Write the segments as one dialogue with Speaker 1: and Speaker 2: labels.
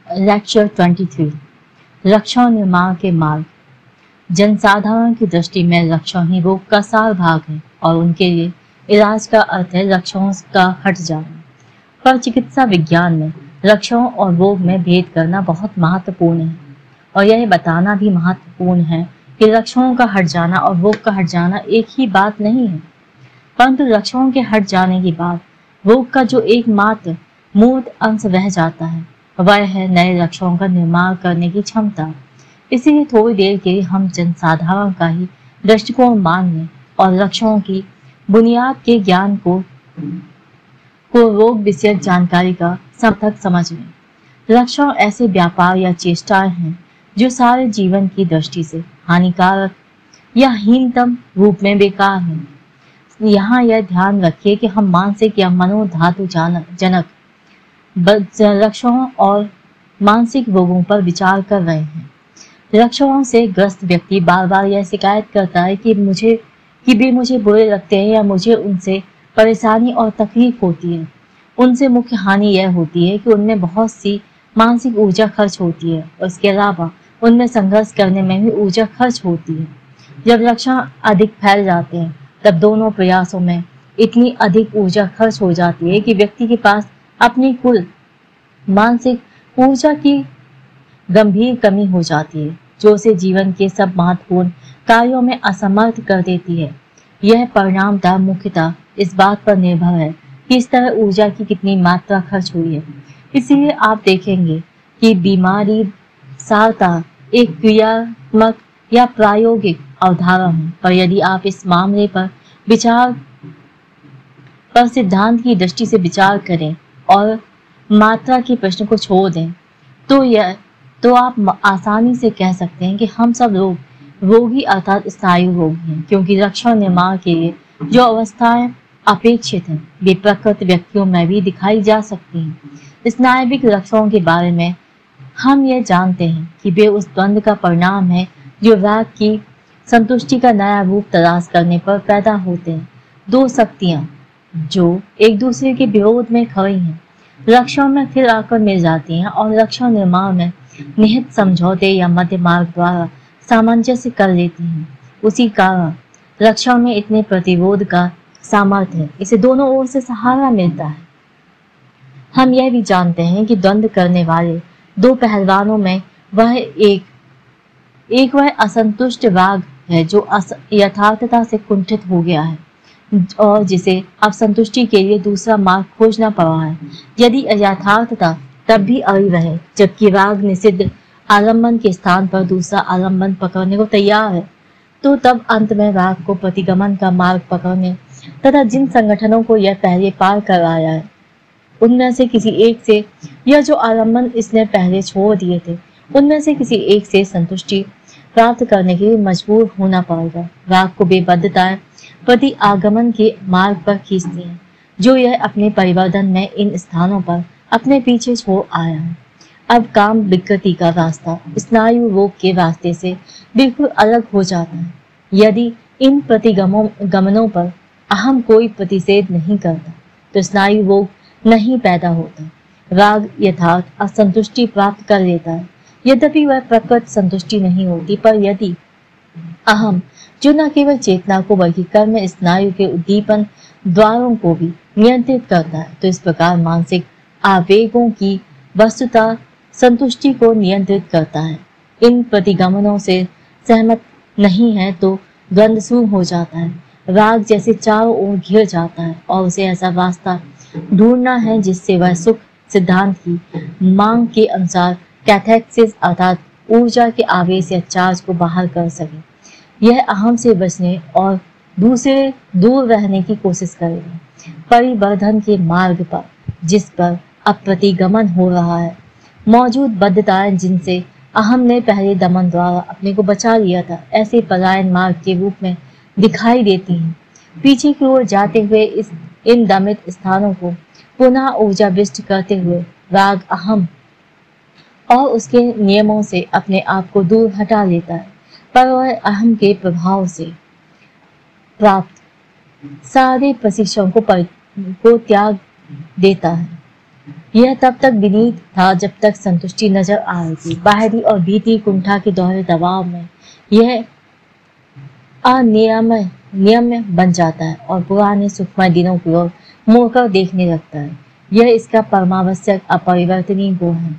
Speaker 1: Lecture 23 रक्षा और निर्माण के मार्ग। जनसाधारण की दृष्टि में रक्षा ही रोग का सार भाग है और उनके लिए इलाज का अर्थ है लक्षणों का हट जाना। पर चिकित्सा विज्ञान में लक्षणों और रोग में भेद करना बहुत महत्वपूर्ण है और यह बताना भी महत्वपूर्ण है कि लक्षणों का हट जाना और रोग का हट जाना एक ही बात नहीं है, परंतु लक्षणों के हट जाने के बाद रोग का जो एकमात्र मूर्त अंश रह जाता है वह है नए लक्षणों का निर्माण करने की क्षमता। इसीलिए थोड़ी देर के लिए हम जनसाधारण का ही दृष्टिकोण मानने और लक्षणों की बुनियाद के ज्ञान को रोग विषयक जानकारी का समर्थक समझें। लक्षण ऐसे व्यापार या चेष्टाएं हैं जो सारे जीवन की दृष्टि से हानिकारक या हीनतम रूप में बेकार हैं। यहाँ यह ध्यान रखिए कि हम मानसिक या मनोधातु जनक लक्षणों और मानसिक रोगों पर विचार कर रहे हैं। लक्षणों से ग्रस्त व्यक्ति बार बार यह शिकायत करता है कि वे मुझे बुरे लगते हैं या मुझे उनसे परेशानी और तकलीफ होती है। उनसे मुख्य हानि यह होती है कि उनमें बहुत सी मानसिक ऊर्जा खर्च होती है और इसके अलावा उनमें संघर्ष करने में भी ऊर्जा खर्च होती है। जब लक्षण अधिक फैल जाते हैं तब दोनों प्रयासों में इतनी अधिक ऊर्जा खर्च हो जाती है कि व्यक्ति के पास अपनी कुल मानसिक ऊर्जा की गंभीर कमी हो जाती है जो उसे जीवन के सब महत्वपूर्ण कार्यों में असमर्थ कर देती है। यह परिणामतः मुख्यतः इस बात पर निर्भर है कि इस तरह ऊर्जा की कितनी मात्रा खर्च हुई है। इसीलिए आप देखेंगे कि बीमारी सारता एक क्रियात्मक या प्रायोगिक अवधारणा है, पर यदि आप इस मामले पर सिद्धांत की दृष्टि से विचार करें और मात्रा के प्रश्न को छोड़ दें तो आप आसानी से कह सकते हैं कि हम सब लोग रोगी अर्थात स्नायु रोगी हैं, क्योंकि लक्षण निर्माण के लिए जो अवस्थाएं अपेक्षित हैं वे प्रकृत व्यक्तियों में भी दिखाई जा सकती हैं। स्नायविक लक्षणों के बारे में हम यह जानते हैं कि वे उस द्वंद्व का परिणाम है जो राग की संतुष्टि का नया रूप तलाश करने पर पैदा होते हैं। दो शक्तियां जो एक दूसरे के विरोध में खड़ी हैं लक्षण में फिर आकर मिल जाती हैं और लक्षण निर्माण में निहित समझौते या मध्य मार्ग द्वारा सामंजस्य कर लेती हैं। उसी कारण लक्षण में इतने प्रतिरोध का सामर्थ्य है, इसे दोनों ओर से सहारा मिलता है। हम यह भी जानते हैं कि द्वंद्व करने वाले दो पहलवानों में वह असंतुष्ट राग है जो यथार्थता से कुंठित हो गया है और जिसे अब संतुष्टि के लिए दूसरा मार्ग खोजना पड़ा है। यदि यथार्थता तब भी अड़ी रहे जबकि राग निषिद्ध आलम्बन के स्थान पर दूसरा आलम्बन पकड़ने को तैयार है, तो तब अंत में राग को प्रतिगमन का मार्ग पकड़ने तथा जिन संगठनों को यह पहले पार कर आया है उनमें से किसी एक से यह जो आलम्बन इसने पहले छोड़ दिए थे उनमें से किसी एक से संतुष्टि प्राप्त करने के लिए मजबूर होना पड़ेगा। राग को बेबद्धताएं प्रति आगमन के मार्ग पर खींचती हैं जो यह अपने परिवर्तन में इन स्थानों पर अपने पीछे छोड़ आया है। अब काम विकृति का रास्ता स्नायु रोग के रास्ते से बिल्कुल अलग हो जाता है। यदि इन प्रतिगमनों पर अहम कोई प्रतिषेध नहीं करता तो स्नायु रोग नहीं पैदा होता। राग यथार्थ असंतुष्टि प्राप्त कर लेता है, यद्यपि वह प्रकृत संतुष्टि नहीं होती, पर यदि अहम जो न केवल चेतना को बल्कि कर्म स्नायु के उद्दीपन द्वारों को भी नियंत्रित करता है, तो इस प्रकार मानसिक आवेगों की वस्तुतः संतुष्टि को नियंत्रित करता है। इन प्रतिगमनों से सहमत नहीं है तो द्वंद्व शुरू हो जाता है। राग जैसे चारों ओर घिर जाता है और उसे ऐसा रास्ता ढूंढना है जिससे वह सुख सिद्धांत की मांग के अनुसार कैथेक्सिस अर्थात ऊर्जा के आवेश या चार्ज को बाहर कर सके। यह अहम से बचने और दूसरे दूर रहने की कोशिश करेगा। परिवर्धन के मार्ग पर जिस पर अब प्रतिगमन हो रहा है मौजूद बद्धताएं जिनसे अहम ने पहले दमन द्वारा अपने को बचा लिया था ऐसे पलायन मार्ग के रूप में दिखाई देती हैं। पीछे की ओर जाते हुए इन दमित स्थानों को पुनः ऊर्जाविष्ट करते हुए राग अहम और उसके नियमों से अपने आप को दूर हटा लेता है, पर वह अहम के प्रभाव से प्राप्त सारे प्रशिक्षण को त्याग देता है यह तब तक विनीत था जब तक संतुष्टि नजर आ रही थी। बाहरी और भीतरी कुंठा के दोहरे दबाव में यह नियम्य बन जाता है और पुराने सुखमय दिनों की ओर मुड़कर देखने लगता है। यह इसका परमावश्यक अपरिवर्तनीय गुण है।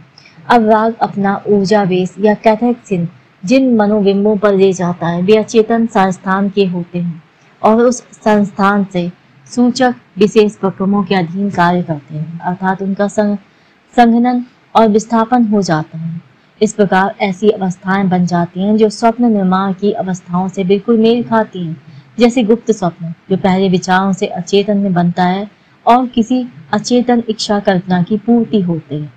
Speaker 1: अब राग अपना ऊर्जा बेस या कैथेक्सिन जिन मनोबिंबों पर ले जाता है वे अचेतन संस्थान के होते हैं और उस संस्थान से सूचक विशेष प्रक्रमों के अधीन कार्य करते हैं, अर्थात उनका संघनन और विस्थापन हो जाता है। इस प्रकार ऐसी अवस्थाएं बन जाती हैं जो स्वप्न निर्माण की अवस्थाओं से बिल्कुल मेल खाती हैं, जैसे गुप्त स्वप्न जो पहले विचारों से अचेतन में बनता है और किसी अचेतन इच्छा कल्पना की पूर्ति होते हैं,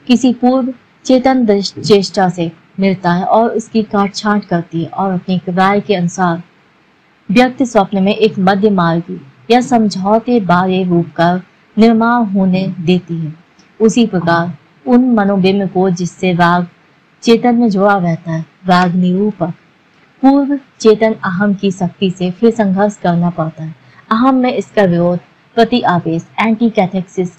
Speaker 1: किसी पूर्व चेतन चेष्टा से मिलता है और इसकी काटछांट करती है और अपनी राय के अनुसार व्यक्ति स्वप्न में एक मध्य मार्गी या समझौते बारे रूप का निर्माण होने देती है। उसी प्रकार उन मनोबिंब को जिससे राग चेतन में जुड़ा रहता है, राग निरूपक पूर्व चेतन अहम की शक्ति से फिर संघर्ष करना पड़ता है। अहम में इसका विरोध प्रति आवेश एंटी कैथेक्सिस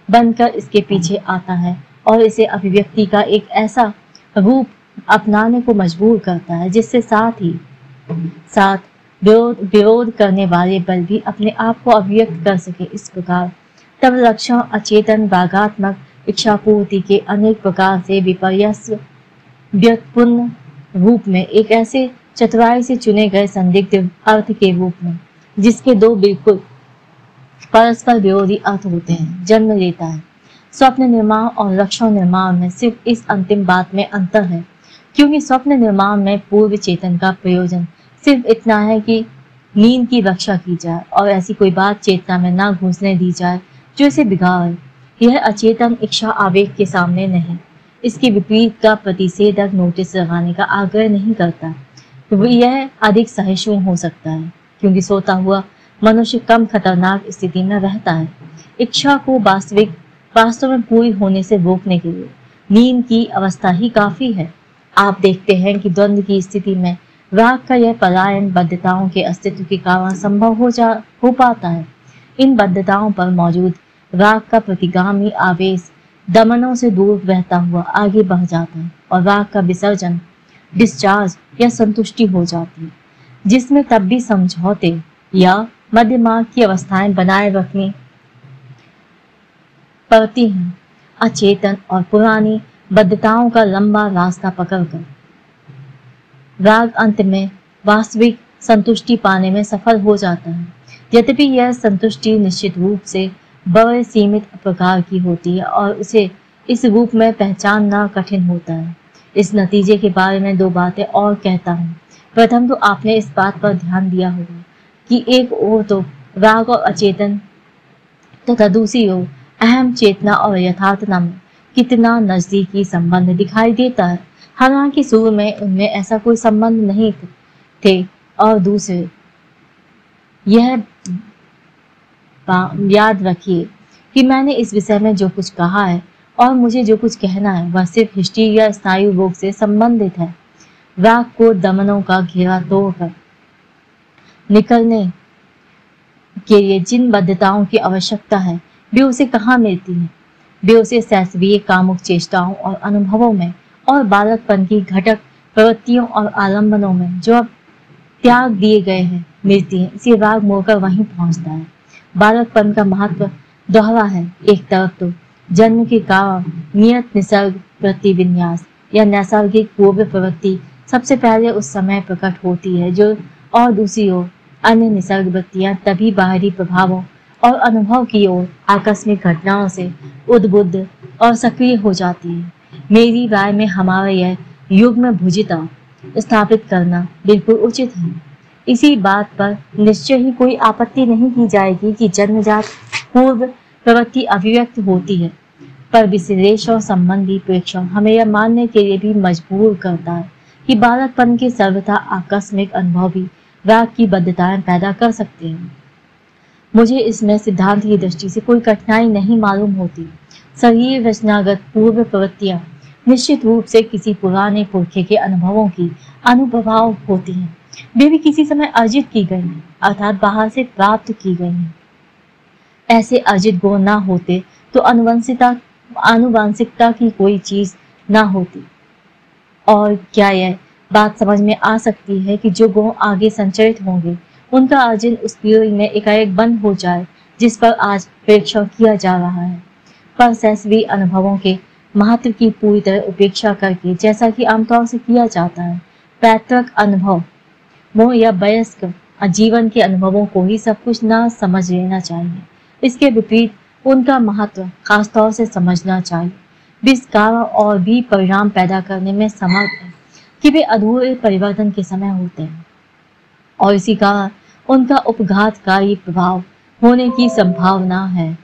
Speaker 1: बनकर इसके पीछे आता है और इसे अभिव्यक्ति का एक ऐसा रूप अपनाने को मजबूर करता है जिससे साथ विरोध करने वाले बल भी अपने आप को अभिव्यक्त कर सके। इस प्रकार तब लक्षण अचेतन रागात्मक इच्छापूर्ति के अनेक प्रकार से विपर्यस्त व्युत्पन्न रूप में एक ऐसे चतुराई से चुने गए संदिग्ध अर्थ के रूप में जिसके दो बिल्कुल परस्पर विरोधी अर्थ होते हैं जन्म लेता है। स्वप्न निर्माण और लक्षण निर्माण में सिर्फ इस अंतिम बात में अंतर है, क्योंकि स्वप्न निर्माण में पूर्व चेतन का प्रयोजन सिर्फ इतना है कि नींद की रक्षा की जाए और ऐसी कोई बात चेतना में ना घुसने दी जाए जो इसे बिगाड़े। यह अचेतन इच्छा आवेग के सामने नहीं, इसके विपरीत का प्रतिषेधक नोटिस लगाने का आग्रह नहीं करता। तो यह अधिक सहिष्णु हो सकता है क्योंकि सोता हुआ मनुष्य कम खतरनाक स्थिति में रहता है। इच्छा को वास्तव में पूरी होने से रोकने के लिए नींद की अवस्था ही काफी है। आप देखते हैं कि द्वंद्व की स्थिति में राग का यह पलायन बद्धताओं के अस्तित्व के कारण संभव हो पाता है। इन बद्धताओं पर मौजूद राग का प्रतिगामी आवेश दमनों से दूर बहता हुआ आगे बढ़ जाता है और राग का विसर्जन डिस्चार्ज या संतुष्टि हो जाती है, जिसमें तब भी समझौते या मध्य मार्ग की अवस्थाएं बनाए रखनी पड़ती हैं। अचेतन और पुरानी बद्धताओं का लंबा रास्ता पकड़कर राग अंत में वास्तविक संतुष्टि पाने में सफल हो जाता है। यद्यपि यह संतुष्टि निश्चित रूप से बड़े सीमित प्रकार की होती है और उसे इस रूप में पहचानना कठिन होता है। इस नतीजे के बारे में दो बातें और कहता हूँ। प्रथम तो आपने इस बात पर ध्यान दिया होगा कि एक ओर तो राग और अचेतन तथा दूसरी ओर अहम चेतना और यथार्थता में कितना नजदीकी संबंध दिखाई देता है। हालांकि शुरू में उनमें ऐसा कोई संबंध नहीं थे और दूसरे यह याद रखिए कि मैंने इस विषय में जो कुछ कहा है और मुझे जो कुछ कहना है वह सिर्फ हिस्ट्री या स्नायु रोग से संबंधित है। राग को दमनों का घेरा तोड़कर निकलने के लिए जिन बद्धताओं की आवश्यकता है वे उसे कहाँ मिलती है। वे उसे शैशवीय कामुक चेष्टाओं और अनुभवों में और बालकपन की घटक प्रवृत्तियों और आलम्बनों में जो अब त्याग दिए गए हैं मिलती है। इसी राग मोड़कर वहीं पहुंचता है। बालकपन का महत्व दोहरा है। एक तरफ तो जन्म के कारण नियत निसर्ग प्रतिविन्यास या नैसर्गिक पूर्व प्रवृत्ति सबसे पहले उस समय प्रकट होती है जो, और दूसरी ओर अन्य निसर्ग वृत्तियां तभी बाहरी प्रभावों और अनुभव की ओर आकस्मिक घटनाओं से उद्बुद्ध और सक्रिय हो जाती है। मेरी राय में हमारा यह युग में भुजिता स्थापित करना बिल्कुल उचित है। इसी बात पर निश्चय ही कोई आपत्ति नहीं की जाएगी कि जन्मजात पूर्व प्रवृत्ति अभिव्यक्त होती है, पर विश्लेषण और संबंधी प्रेक्षण हमें यह मानने के लिए भी मजबूर करता है कि बालकपन के सर्वथा आकस्मिक अनुभव भी राग की बद्धताएं पैदा कर सकते हैं। मुझे इसमें सिद्धांत की दृष्टि से कोई कठिनाई नहीं मालूम होती। शरीर रचनागत पूर्व प्रवृत्तियां निश्चित रूप से किसी पुराने पुरखे के अनुभवों की अनुप्रभाव होती हैं। वे भी किसी समय अर्जित की गई हैं, अर्थात बाहर से प्राप्त की गई हैं। ऐसे अर्जित गुण न होते तो आनुवांशिकता की कोई चीज ना होती। और क्या यह बात समझ में आ सकती है कि जो गुण आगे संचरित होंगे उनका अर्जन उस पीढ़ी में एकाएक बंद हो जाए जिस पर आज परीक्षण किया जा रहा है। पर सहस्वी अनुभवों के महत्व की पूरी तरह उपेक्षा करके, जैसा कि आमतौर से किया जाता है, पैतृक अनुभव मोह या वयस्क जीवन के अनुभवों को ही सब कुछ न समझ लेना चाहिए। इसके विपरीत उनका महत्व खासतौर से समझना चाहिए। विस्तार और भी परिणाम पैदा करने में समर्थ है कि वे अधूरे परिवर्तन के समय होते हैं और इसी कारण उनका उपघातकारी प्रभाव होने की संभावना है।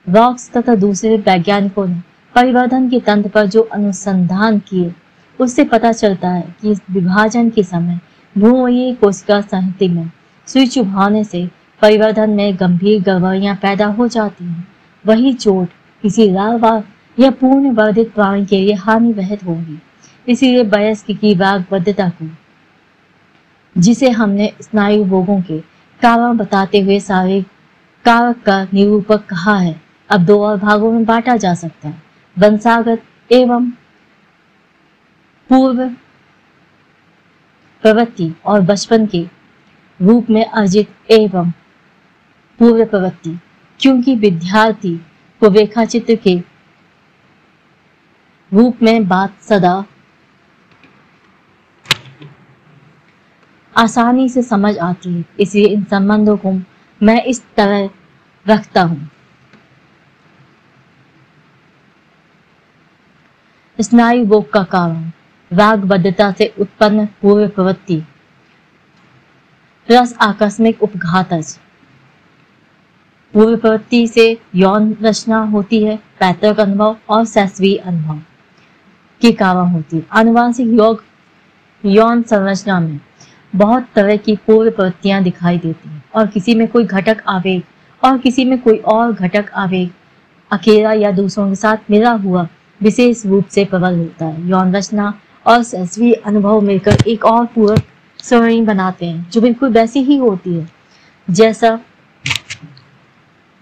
Speaker 1: रॉक्स तथा दूसरे वैज्ञानिकों ने परिवर्तन के तंत्र पर जो अनुसंधान किए उससे पता चलता है कि इस विभाजन के समय भ्रूणीय कोशिका संहति में सुई चुभाने से परिवर्तन में गंभीर गड़बड़ियां पैदा हो जाती हैं। वही चोट किसी लार्वा या पूर्ण वर्धित प्राणी के लिए हानि वहत होगी। इसीलिए वयस्क की वाग्बद्धता को, जिसे हमने स्नायु रोगों के कारण बताते हुए शारीरिक कारक का निरूपक कहा है, अब दो और भागों में बांटा जा सकता है, वंशागत एवं पूर्व प्रवृत्ति और बचपन के रूप में अर्जित एवं पूर्व प्रवृत्ति। क्योंकि विद्यार्थी को रेखाचित्र के रूप में बात सदा आसानी से समझ आती है, इसलिए इन संबंधों को मैं इस तरह रखता हूं। स्नायु रोग का कारण रागबद्धता से उत्पन्न पूर्व प्रवृत्ति प्लस आकस्मिक उपघातज। पूर्व प्रवृत्ति से यौन रचना होती है, पैतृक अनुभव और सहस्वी अनुभव के कारण होती है। आनुवांशिक योग यौन संरचना में बहुत तरह की पूर्व प्रवृत्तियां दिखाई देती हैं और किसी में कोई घटक आवेग और किसी में कोई और घटक आवेग अकेला या दूसरों के साथ मिला हुआ विशेष रूप से प्रबल होता है। यौन रचना और सहस्वी अनुभव मिलकर एक और पूरक सरणी बनाते हैं जो बिल्कुल वैसी ही होती है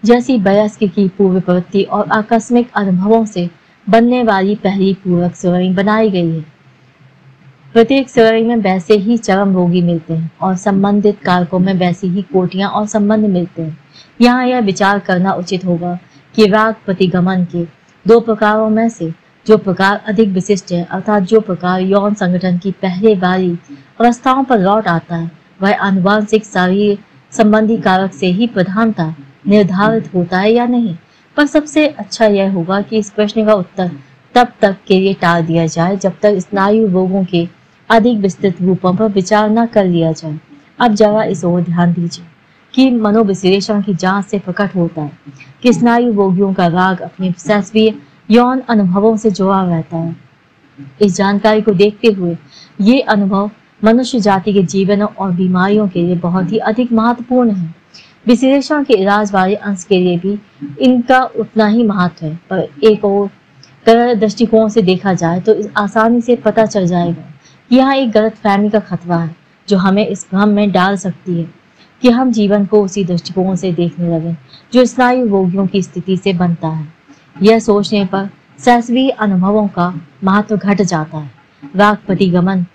Speaker 1: जैसी वयस्क की पूर्व प्रवृत्ति और आकस्मिक अनुभवों से बनने वाली पहली पूरक सरणी बनाई गई है। प्रत्येक सरणी में वैसे ही चरम रोगी मिलते हैं और संबंधित कारकों में वैसी ही कोटियां और संबंध मिलते हैं। यहाँ यह विचार करना उचित होगा कि राग प्रतिगमन के दो प्रकारों में से जो प्रकार अधिक विशिष्ट है, अर्थात जो प्रकार यौन संगठन की पहले वाली अवस्थाओं पर लौट आता है, वह आनुवांशिक शारीर संबंधी कारक से ही प्रधानता निर्धारित होता है या नहीं। पर सबसे अच्छा यह होगा कि इस प्रश्न का उत्तर तब तक के लिए टाल दिया जाए जब तक स्नायु रोगों के अधिक विस्तृत रूपों पर विचार न कर लिया जाए। अब जरा इस ओर ध्यान दीजिए कि मनोविश्लेषण की जांच से प्रकट होता है कि स्नायु रोगियों का राग अपने सहस्वीय यौन अनुभवों से जुड़ा रहता है। इस जानकारी को देखते हुए ये अनुभव मनुष्य जाति के जीवनों और बीमारियों के लिए बहुत ही अधिक महत्वपूर्ण है। विश्लेषण के इलाज वाले अंश के लिए भी इनका उतना ही महत्व है, पर एक और गलत दृष्टिकोण से देखा जाए तो आसानी से पता चल जाएगा कि यहाँ एक गलत फहमी का खतरा है जो हमें इस भ्रम में डाल सकती है कि हम जीवन को उसी दृष्टिकोण से देखने लगे जो स्नायु रोगियों की स्थिति से बनता है। यह सोचने पर सहस्वी अनुभवों का महत्व घट जाता है। राग प्रतिगमन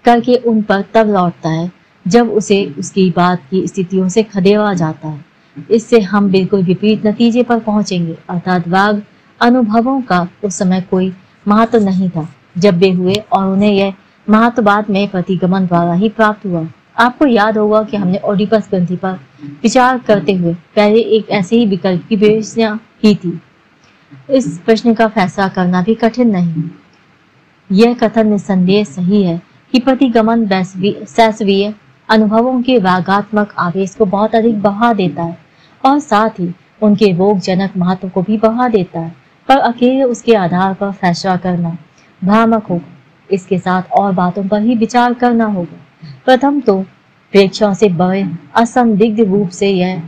Speaker 1: करके उन पर तब लौटता है जब उसे उसकी बात की स्थितियों से खदेड़ा जाता है। इससे हम बिल्कुल विपरीत नतीजे पर पहुंचेंगे, अर्थात राग अनुभवों का उस समय कोई महत्व नहीं था जब वे हुए और उन्हें यह महत्व बाद में प्रतिगमन द्वारा ही प्राप्त हुआ। आपको याद होगा कि हमने ओडिपस ग्रंथि पर विचार करते हुए पहले एक ऐसे ही विकल्प की विवेचना की थी। इस प्रश्न का फैसला करना भी कठिन नहीं। यह कथन निस्संदेह सही है कि प्रतिगमन सहस्वीय अनुभवों के रागात्मक आवेश को बहुत अधिक बढ़ा देता है और साथ ही उनके रोगजनक महत्व को भी बढ़ा देता है, पर अकेले उसके आधार पर फैसला करना भ्रामक होगा। इसके साथ और बातों पर ही विचार करना होगा। प्रथम तो प्रेक्षण से बड़े असंदिग्ध रूप से यह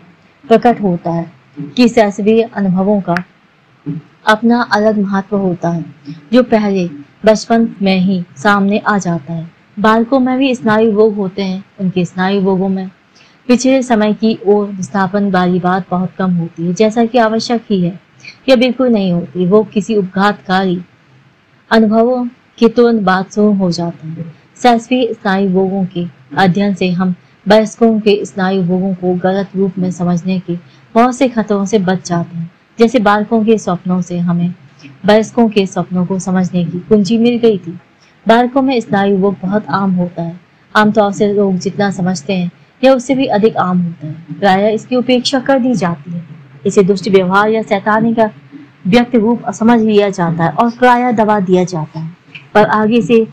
Speaker 1: प्रकट होता है कि सहस्वीय अनुभवों का अपना अलग महत्व होता है जो पहले बचपन में ही सामने आ जाता है। बालकों में भी स्नायु रोग होते हैं। उनके स्नायु रोगों में पिछले समय की ओर विस्थापन वाली बात बहुत कम होती है, जैसा कि आवश्यक ही है। यह बिल्कुल नहीं होती। वो किसी उपघातकारी अनुभवों के तुरंत बाद शुरू हो जाता है। शास्त्रीय स्नायु रोगों के अध्ययन से हम वयस्कों के स्नायु रोगों को गलत रूप में समझने के बहुत से खतरों से बच जाते हैं। जैसे बालकों के स्वप्नों से हमें वयस्कों के स्वप्नों को समझने की कुंजी मिल गई थी। बालकों में स्नायु रोग बहुत आम होता है। आमतौर से लोग जितना समझते हैं यह उससे भी अधिक आम होता है। प्रायः इसकी उपेक्षा कर दी जाती है। इसे दुष्ट व्यवहार या शैतानी का व्यक्त रूप समझ लिया जाता है और प्रायः दबा दिया जाता है। पर आगे से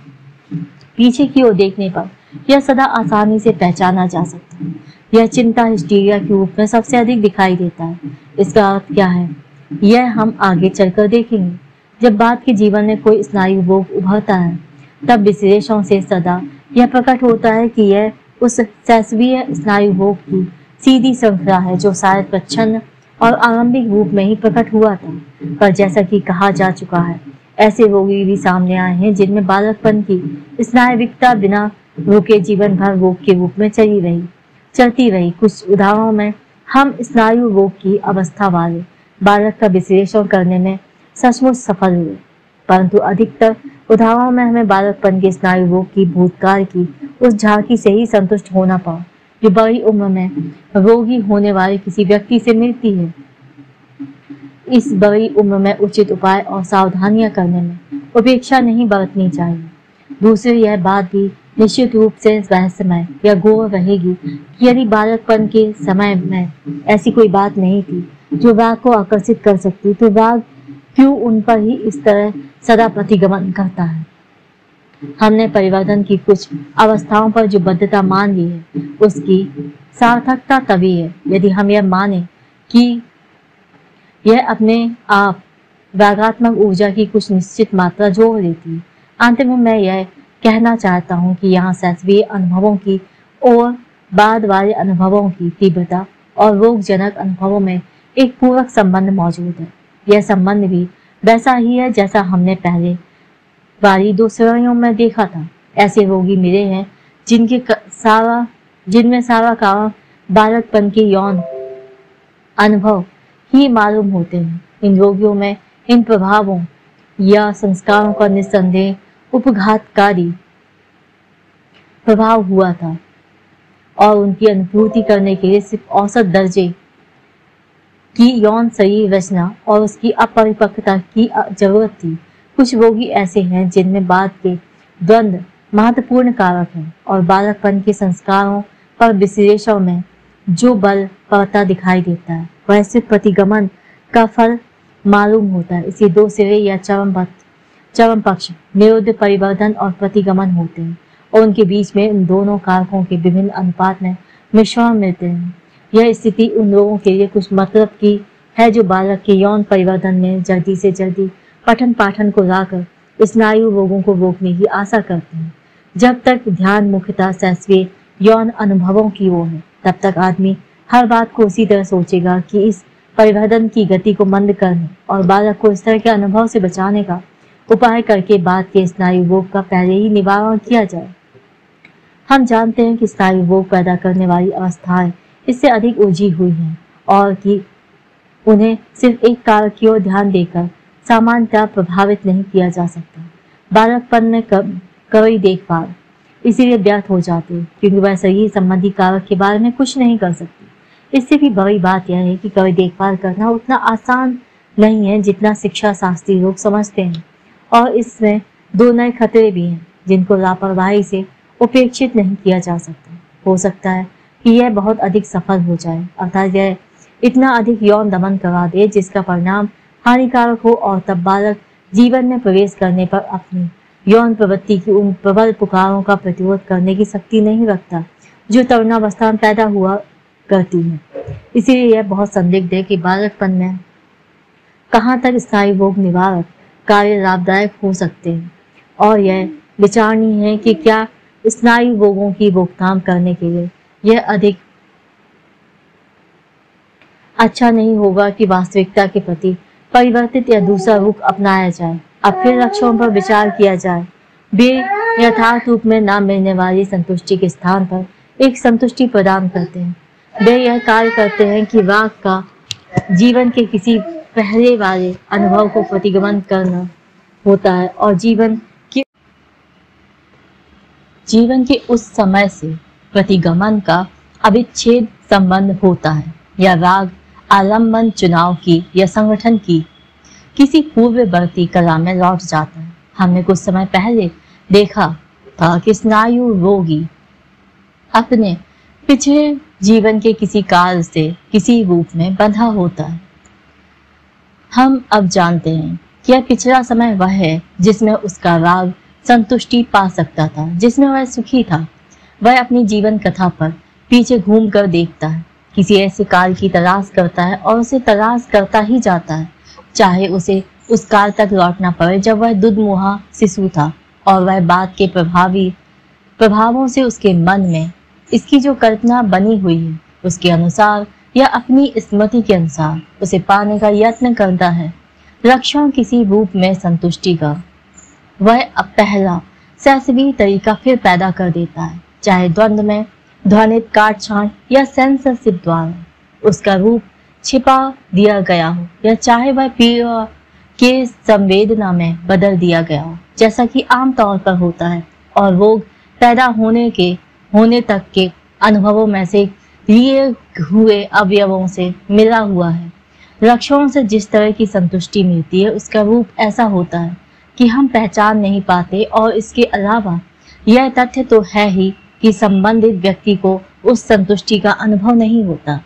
Speaker 1: पीछे की ओर देखने पर यह सदा आसानी से पहचाना जा सकता है। यह चिंता हिस्टीरिया के रूप में सबसे अधिक दिखाई देता है। इसका अर्थ क्या है, यह हम आगे चलकर देखेंगे। जब बात के जीवन में कोई स्नायु रोग उभरता है, तब विश्लेषणों से सदा यह प्रकट होता है कि यह उस शैशवीय स्नायु रोग की सीधी श्रृंखला है जो शायद प्रच्छन्न और आरंभिक रूप में ही प्रकट हुआ था। पर जैसा कि कहा जा चुका है, ऐसे रोगी भी सामने आए हैं जिनमें बालकपन की स्नायविकता बिना रुके जीवन भर रोग के रूप में चलती रही। कुछ उदाहरणों में हम स्नायु रोग की अवस्था वाले बालक का विश्लेषण करने में सचमुच सफल हुए, परंतु अधिकतर उदाहरणों में हमें बालकपन के स्नायु रोग की भूतकाल की उस झांकी से ही संतुष्ट होना पड़ा जो बड़ी उम्र में रोगी होने वाले किसी व्यक्ति से मिलती है। इस बड़ी उम्र में उचित उपाय और सावधानियां करने में उपेक्षा नहीं बरतनी चाहिए। दूसरी यह बात भी निश्चित रूप से रहस्यमय या गौर रहेगी कि यदि बालकपन के समय में ऐसी कोई बात नहीं थी जो राग को आकर्षित कर सकती, तो राग क्यों उन पर ही इस तरह सदा प्रतिगमन करता है। हमने परिवर्तन की कुछ अवस्थाओं पर जो बद्धता मान ली है, उसकी सार्थकता तभी है यदि हम यह माने कि यह अपने आप रागात्मक ऊर्जा की कुछ निश्चित मात्रा जोड़ देती है। अंत में मैं यह कहना चाहता हूँ कि यहाँ शैशवीय अनुभवों की और बाद वाले अनुभवों की तीव्रता और रोगजनक अनुभवों में एक पूरक संबंध मौजूद है। यह संबंध भी वैसा ही है जैसा हमने पहले वाली 2 श्रेणियों में देखा था। ऐसे रोगी मिले हैं जिनमें सारा कारण बालकपन के यौन अनुभव ही मालूम होते हैं। इन रोगियों में इन प्रभावों या संस्कारों का निस्संदेह उपघातकारी प्रभाव हुआ था और उनकी अनुभूति करने के लिए सिर्फ औसत दर्जे की यौन शरीर रचना और उसकी अपरिपक्वता की जरूरत थी। कुछ रोगी ऐसे हैं जिनमें बाद के द्वंद्व महत्वपूर्ण कारक हैं और बालकपन के संस्कारों पर विश्लेषण में जो बल पड़ता दिखाई देता है वह सिर्फ प्रतिगमन का फल मालूम होता है। इसी 2 सिरे या चरम पक्ष निरुद्ध परिवर्तन और प्रतिगमन होते हैं और उनके बीच में इन दोनों कारकों के विभिन्न अनुपात में मिश्रण मिलते हैं। यह स्थिति उन लोगों के लिए कुछ मतलब की है जो बालक के यौन परिवर्तन में जल्दी से जल्दी पठन पाठन को लाकर स्नायु रोगों को रोकने की आशा करते हैं। जब तक ध्यान मुख्यतः शैशवीय यौन अनुभवों की ओर है, तब तक आदमी हर बात को उसी तरह सोचेगा कि इस परिवर्तन की गति को मंद करने और बालक को इस तरह के अनुभव से बचाने का उपाय करके बाद के स्नायु रोग का पहले ही निवारण किया जाए। हम जानते हैं कि स्नायु रोग पैदा करने वाली अवस्थाएं इससे अधिक उलझी हुई हैं और कि उन्हें सिर्फ एक कारक की ओर ध्यान देकर सामान्यतः प्रभावित नहीं किया जा सकता। बालकपन में कई देखभाल इसीलिए व्यर्थ हो जाते हैं क्योंकि वह शरीर संबंधी कारक के बारे में कुछ नहीं कर सकती। इससे भी बड़ी बात यह है कि कई देखभाल करना उतना आसान नहीं है जितना शिक्षा शास्त्री लोग समझते हैं और इसमें 2 नए खतरे भी हैं जिनको लापरवाही से उपेक्षित नहीं किया जा सकता। हो सकता है कि यह बहुत अधिक सफल हो जाए, अर्थात यह इतना अधिक यौन दमन करा दे जिसका परिणाम हानिकारक हो और तब बालक जीवन में प्रवेश करने पर अपनी यौन प्रवृत्ति की उन प्रबल पुकारों का प्रतिरोध करने की शक्ति नहीं रखता जो तरुणावस्था में पैदा हुआ करती है। इसीलिए यह बहुत संदिग्ध है कि बालकपन में कहाँ तक स्नायु रोग निवारक कार्य लाभदायक हो सकते हैं और यह विचारणीय है कि क्या स्नायु रोगों की रोकथाम करने के लिए यह अधिक अच्छा नहीं होगा कि वास्तविकता के प्रति परिवर्तित या दूसरा रुख अपनाया जाए। अब फिर लक्ष्यों पर विचार किया जाए। वे यथार्थ रूप में न मिलने वाली संतुष्टि के स्थान पर एक संतुष्टि प्रदान करते हैं वे यह कार्य करते हैं कि राग का जीवन के किसी पहले वाले अनुभव को प्रतिगमन करना होता है और जीवन के उस समय से प्रतिगमन का अविच्छेद संबंध होता है। यह राग आलम्बन चुनाव की या संगठन की किसी पूर्ववर्ती कला में लौट जाता है। हमने कुछ समय पहले देखा था कि स्नायु रोगी अपने पिछले जीवन के किसी काल से किसी रूप में बंधा होता है। हम अब जानते हैं कि यह पिछला समय वह है जिसमें उसका राग संतुष्टि पा सकता था, जिसमें वह सुखी था। वह अपनी जीवन कथा पर पीछे घूम कर देखता है, किसी ऐसे काल की तलाश करता है और उसे तलाश करता ही जाता है, चाहे उसे उस काल तक लौटना पड़े जब वह दुधमुहा शिशु था और वह बात के प्रभावों से उसके मन में इसकी जो कल्पना बनी हुई है उसके अनुसार या अपनी स्मृति के अनुसार उसे पाने का यत्न करता है। लक्षण किसी रूप में संतुष्टि का वह अब पहला सैसवी तरीका फिर पैदा कर देता है, चाहे द्वंद्व में ध्वनित काट छांट या सेंसरशिप द्वारा उसका रूप छिपा दिया गया हो या चाहे वह पीड़ा के संवेदना में बदल दिया गया हो, जैसा कि आमतौर पर होता है और रोग पैदा होने तक के अनुभवों में से लिए हुए अवयवों से मिला हुआ है। लक्षणों से जिस तरह की संतुष्टि मिलती है उसका रूप ऐसा होता है कि हम पहचान नहीं पाते और इसके अलावा यह तथ्य तो है ही कि संबंधित व्यक्ति को उस संतुष्टि का अनुभव नहीं होता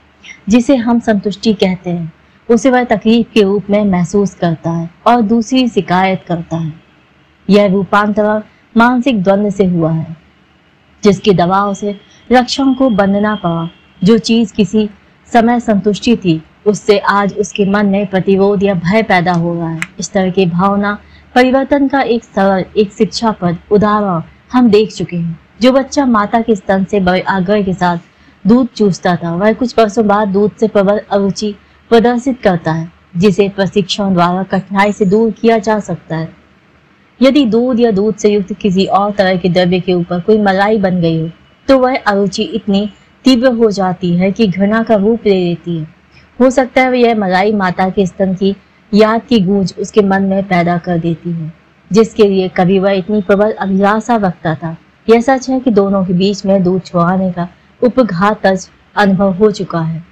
Speaker 1: जिसे हम संतुष्टि कहते हैं। उसे वह तकलीफ के रूप में महसूस करता है और दूसरी शिकायत करता है। यह रूपांतरण मानसिक द्वंद्व से हुआ है जिसके दबाव से लक्षण को बंधना पड़ा। जो चीज किसी समय संतुष्टि थी उससे आज उसके मन में प्रतिरोध या भय पैदा हो रहा है। इस तरह की भावना परिवर्तन का एक सरल एक शिक्षाप्रद उदाहरण हम देख चुके हैं। जो बच्चा माता के स्तन से बड़े आग्रह के साथ दूध चूसता था वह कुछ वर्षों बाद दूध से प्रबल अरुचि प्रदर्शित करता है, जिसे प्रशिक्षण द्वारा कठिनाई से दूर किया जा सकता है। यदि दूध या दूध से युक्त किसी और तरह के द्रव्य के ऊपर कोई मलाई बन गई हो तो वह अरुचि इतनी तीव्र हो जाती है कि घृणा का रूप ले लेती है। हो सकता है यह मलाई माता के स्तन की याद की गूंज उसके मन में पैदा कर देती है, जिसके लिए कभी वह इतनी प्रबल अभिलाषा रखता था। यह सच है कि दोनों के बीच में दूध छुड़ाने का उपघातज अनुभव हो चुका है।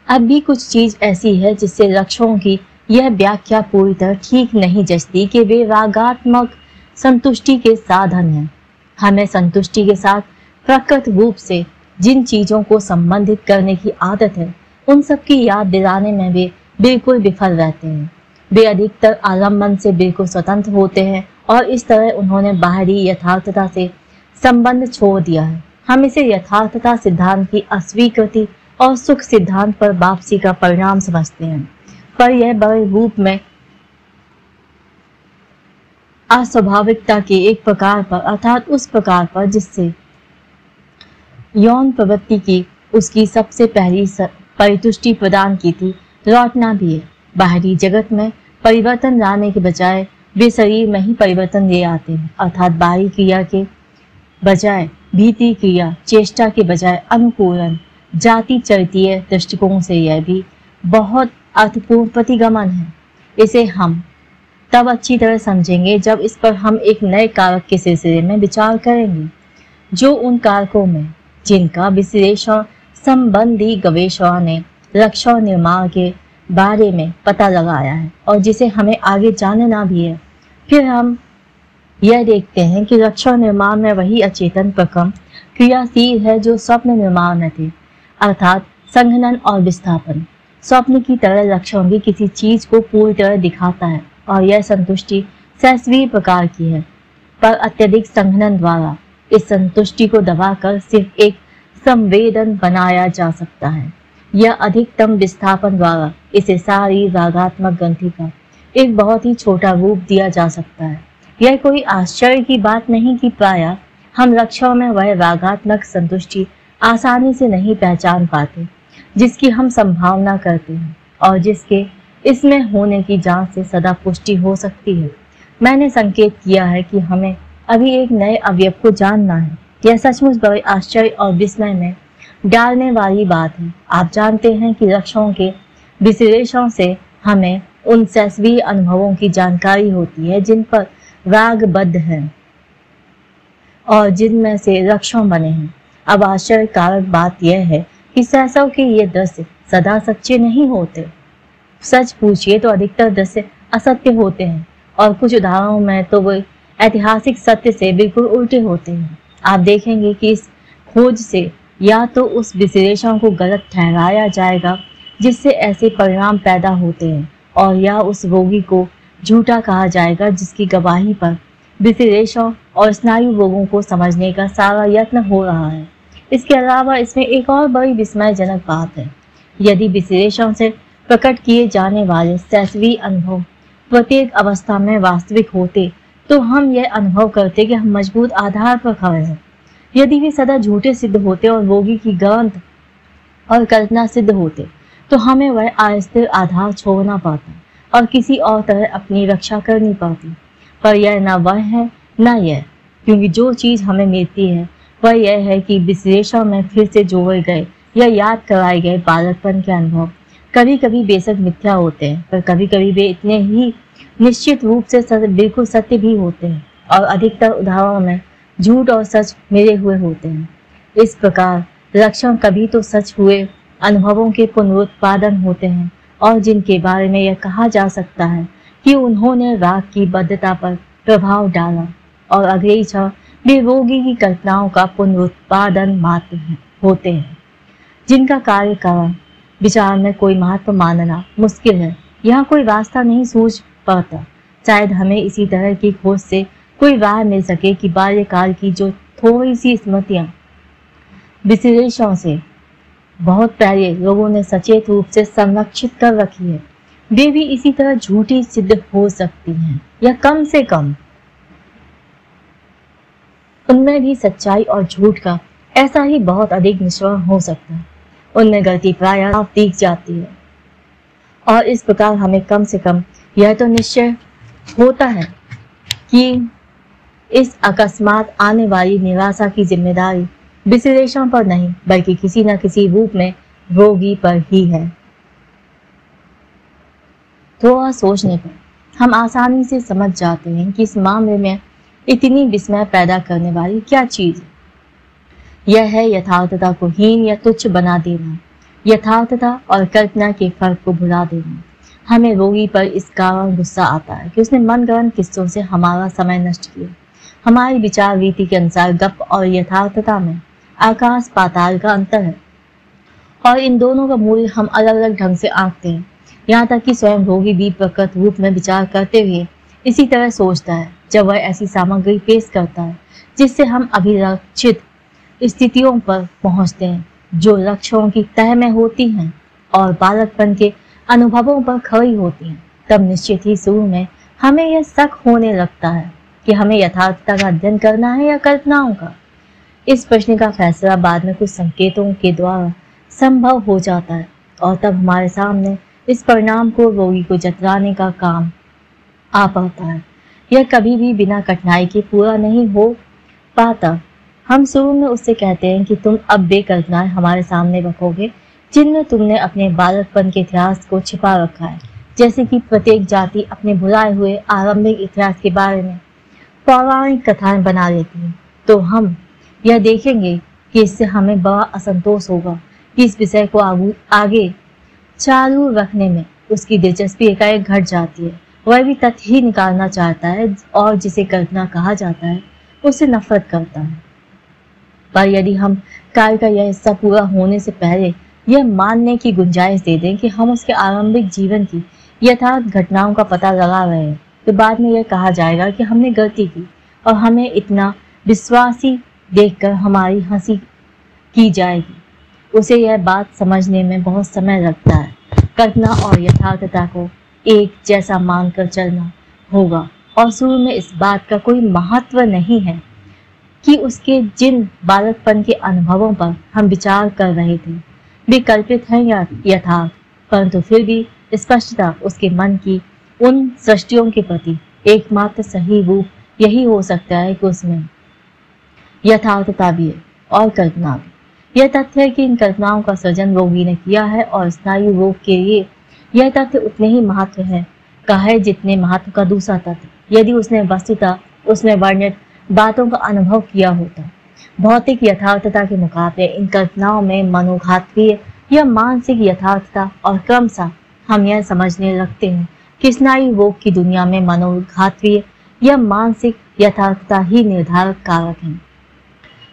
Speaker 1: अब भी कुछ चीज ऐसी है जिससे लक्षणों की यह व्याख्या पूरी तरह ठीक नहीं जचती कि वे रागात्मक संतुष्टि के साधन हैं। हमें संतुष्टि के साथ प्रकट रूप से जिन चीजों को संबंधित करने की आदत है उन सब की याद दिलाने में वे बिल्कुल विफल रहते हैं। वे अधिकतर आलम्बन से बिल्कुल स्वतंत्र होते हैं और इस तरह उन्होंने बाहरी यथार्थता से संबंध छोड़ दिया है। हम इसे यथार्थता सिद्धांत की अस्वीकृति और सुख सिद्धांत पर वापसी का परिणाम समझते हैं, पर यह बड़े रूप में अस्वाभाविकता के एक प्रकार पर अर्थात उस प्रकार पर जिससे यौन प्रवृत्ति की उसकी सबसे पहली परितुष्टि प्रदान की थी लौटना भी है। बाहरी जगत में परिवर्तन लाने के बजाय वे शरीर में ही परिवर्तन ले आते हैं, अर्थात बाहरी क्रिया के बजाय भीतरी क्रिया, चेष्टा के बजाय अनुकूलन। जाति चरितीय दृष्टिकोण से यह भी बहुत अर्थपूर्ण प्रतिगमन है। इसे हम तब अच्छी तरह समझेंगे जब इस पर हम एक नए कारक के सिलसिले में विचार करेंगे, जो उन कारकों में जिनका विश्लेषण संबंधी गवेषणा ने लक्षण निर्माण के बारे में पता लगाया है और जिसे हमें आगे जानना भी है। फिर हम यह देखते हैं कि लक्षण निर्माण में वही अचेतन प्रक्रम क्रियाशील है जो स्वप्न निर्माण में थे, अर्थात संघनन और विस्थापन। स्वप्न की तरह लक्षण भी किसी चीज को पूरी तरह दिखाता है और यह संतुष्टि सहस्वीय प्रकार की है, पर अत्यधिक संघनन द्वारा इस संतुष्टि को दबाकर सिर्फ एक संवेदन बनाया जा सकता है। यह अधिकतम विस्थापन द्वारा इसे सारी रागात्मक ग्रंथि का एक बहुत ही छोटा रूप दिया जा सकता है। यह कोई आश्चर्य की बात नहीं कि प्रायः हम लक्षण में वह रागात्मक संतुष्टि आसानी से नहीं पहचान पाते जिसकी हम संभावना करते हैं और जिसके इसमें होने की जांच से सदा पुष्टि हो सकती है। मैंने संकेत किया है कि हमें अभी एक नए अवयव को जानना है। यह सचमुच बड़े आश्चर्य और विस्मय में डालने वाली बात है। आप जानते हैं कि लक्ष्यों के विश्लेषण से हमें उन शैशवी अनुभवों की जानकारी होती है जिन पर रागबद्ध है और जिनमें से लक्ष्यों बने हैं। अब आश्चर्यकारक बात यह है कि शैशव के ये दृश्य सदा सच्चे नहीं होते। सच पूछिए तो अधिकतर दृश्य असत्य होते हैं और कुछ उदाहरणों में तो वे ऐतिहासिक सत्य से बिल्कुल उल्टे होते हैं। आप देखेंगे कि इस खोज से या तो उस विश्लेषण को गलत ठहराया जाएगा जिससे ऐसे परिणाम पैदा होते हैं, और या उस रोगी को झूठा कहा जाएगा जिसकी गवाही पर विश्लेषण और स्नायु रोगों को समझने का सारा यत्न हो रहा है। इसके अलावा इसमें एक और बड़ी विस्मयजनक बात है। यदि विश्लेषण से प्रकट किए जाने वाले शैशवी अनुभव प्रत्येक अवस्था में वास्तविक होते तो हम यह अनुभव करते कि हम मजबूत आधार पर खड़े हैं। यदि वे सदा झूठे सिद्ध होते और रोगी की गंध और कल्पना सिद्ध होते तो हमें वह अस्थिर आधार छोड़ना पड़ता और किसी और तरह अपनी रक्षा करनी पड़ती। पर यह न वह है न यह, क्योंकि जो चीज हमें मिलती है वह यह है कि विश्लेषण में फिर से जोड़े गए या याद कराए गए बालकपन के अनुभव कभी कभी बेशक मिथ्या होते हैं, पर कभी कभी वे इतने ही निश्चित रूप से बिल्कुल सत्य भी होते हैं, और अधिकतर उदाहरणों में झूठ और सच मिले हुए होते हैं। इस प्रकार लक्षण कभी तो सच हुए अनुभवों के पुनरुत्पादन होते हैं और जिनके बारे में यह कहा जा सकता है कि उन्होंने राग की बद्धता पर प्रभाव डाला, और अगले क्षण वे रोगी की कल्पनाओं का पुनरुत्पादन मात्र होते हैं जिनका कार्य कारण विचार में कोई महत्व मानना मुश्किल है। यहाँ कोई रास्ता नहीं सूझ पाता। शायद हमें इसी तरह की खोज से कोई राह मिल सके कि बाल्यकाल की जो थोड़ी सी स्मृतियां विश्लेषण से बहुत पहले लोगों ने सचेत रूप से संरक्षित कर रखी है, वे भी इसी तरह झूठी सिद्ध हो सकती हैं, या कम से कम उनमें भी सच्चाई और झूठ का ऐसा ही बहुत अधिक मिश्रण हो सकता है। उनमें गलती प्रायः दिख जाती है, और इस प्रकार हमें कम से कम यह तो निश्चय होता है कि इस अकस्मात आने वाली निराशा की जिम्मेदारी विश्लेषण पर नहीं बल्कि किसी न किसी रूप में रोगी पर ही है। थोड़ा सोचने पर हम आसानी से समझ जाते हैं कि इस मामले में इतनी विस्मय पैदा करने वाली क्या चीज है। यह है यथार्थता को हीन या तुच्छ बना देना, यथार्थता और कल्पना के फर्क को भुला देना। हमें रोगी पर इस कारण गुस्सा आता है कि उसने मनगढ़ंत किस्सों से हमारा समय नष्ट किया। हमारी विचार रीति के अनुसार गप और यथार्थता में आकाश पाताल का अंतर है, और इन दोनों का मूल्य हम अलग अलग ढंग से आंकते हैं। यहाँ तक कि स्वयं रोगी भी प्रकट रूप में विचार करते हुए इसी तरह सोचता है जब वह ऐसी सामग्री पेश करता है जिससे हम अभिलक्षित स्थितियों पर पहुंचते हैं जो लक्ष्यों की तह में होती हैं और बालकपन के अनुभवों पर खड़ी होती हैं। तब निश्चित ही शुरू में हमें यह शक होने लगता है कि हमें यथार्थता का अध्ययन करना है या कल्पनाओं का। इस प्रश्न का फैसला बाद में कुछ संकेतों के द्वारा संभव हो जाता है, और तब हमारे सामने इस परिणाम को रोगी को जतलाने का काम आ पाता है। यह कभी भी बिना कठिनाई के पूरा नहीं हो पाता। हम शुरू में उससे कहते हैं कि तुम अब वे कल्पनाएं हमारे सामने रखोगे जिनमें तुमने अपने बालकपन के इतिहास को छिपा रखा है, जैसे कि प्रत्येक जाति अपने भुलाए हुए आरंभिक इतिहास के बारे में पौराणिक कथाएं बना लेती है। तो हम यह देखेंगे कि इससे हमें बड़ा असंतोष होगा कि इस विषय को आगे चालू रखने में उसकी दिलचस्पी एकाएक घट जाती है। वह भी तथ्य ही निकालना चाहता है और जिसे कल्पना कहा जाता है उससे नफरत करता है। पर यदि हम कार्य का यह हिस्सा पूरा होने से पहले यह मानने की गुंजाइश दे दें कि हम उसके आरंभिक जीवन की यथार्थ घटनाओं का पता लगा रहे हैं, तो बाद में यह कहा जाएगा कि हमने गलती की और हमें इतना विश्वासी देखकर हमारी हंसी की जाएगी। उसे यह बात समझने में बहुत समय लगता है। कल्पना और यथार्थता को एक जैसा मानकर चलना होगा, और शुरू में इस बात का कोई महत्व नहीं है कि उसके जिन बालकपन के अनुभवों पर हम विचार कर रहे थे वे कल्पित हैं या यथार्थ, परंतु फिर भी स्पष्टता उसके मन की उन सृष्टियों के प्रति एकमात्र सही रूप यही हो सकता है कि उसमें यथार्थता भी है और कल्पना भी। यह तथ्य है कि इन कल्पनाओं का सृजन रोगी ने किया है और स्नायु रोग के लिए यह तथ्य उतने ही महत्व है का है जितने महत्व का दूसरा तथ्य। यदि उसने वस्तुतः उसमें वर्णित बातों का अनुभव किया होता। भौतिक यथार्थता के मुकाबले इन कल्पनाओं में मनोघातकीय या मानसिक यथार्थता और क्रमशः हम यह समझने लगते हैं कि स्नायु रोग की दुनिया में मनोघातकीय या मानसिक यथार्थता ही निर्धारक कारक है।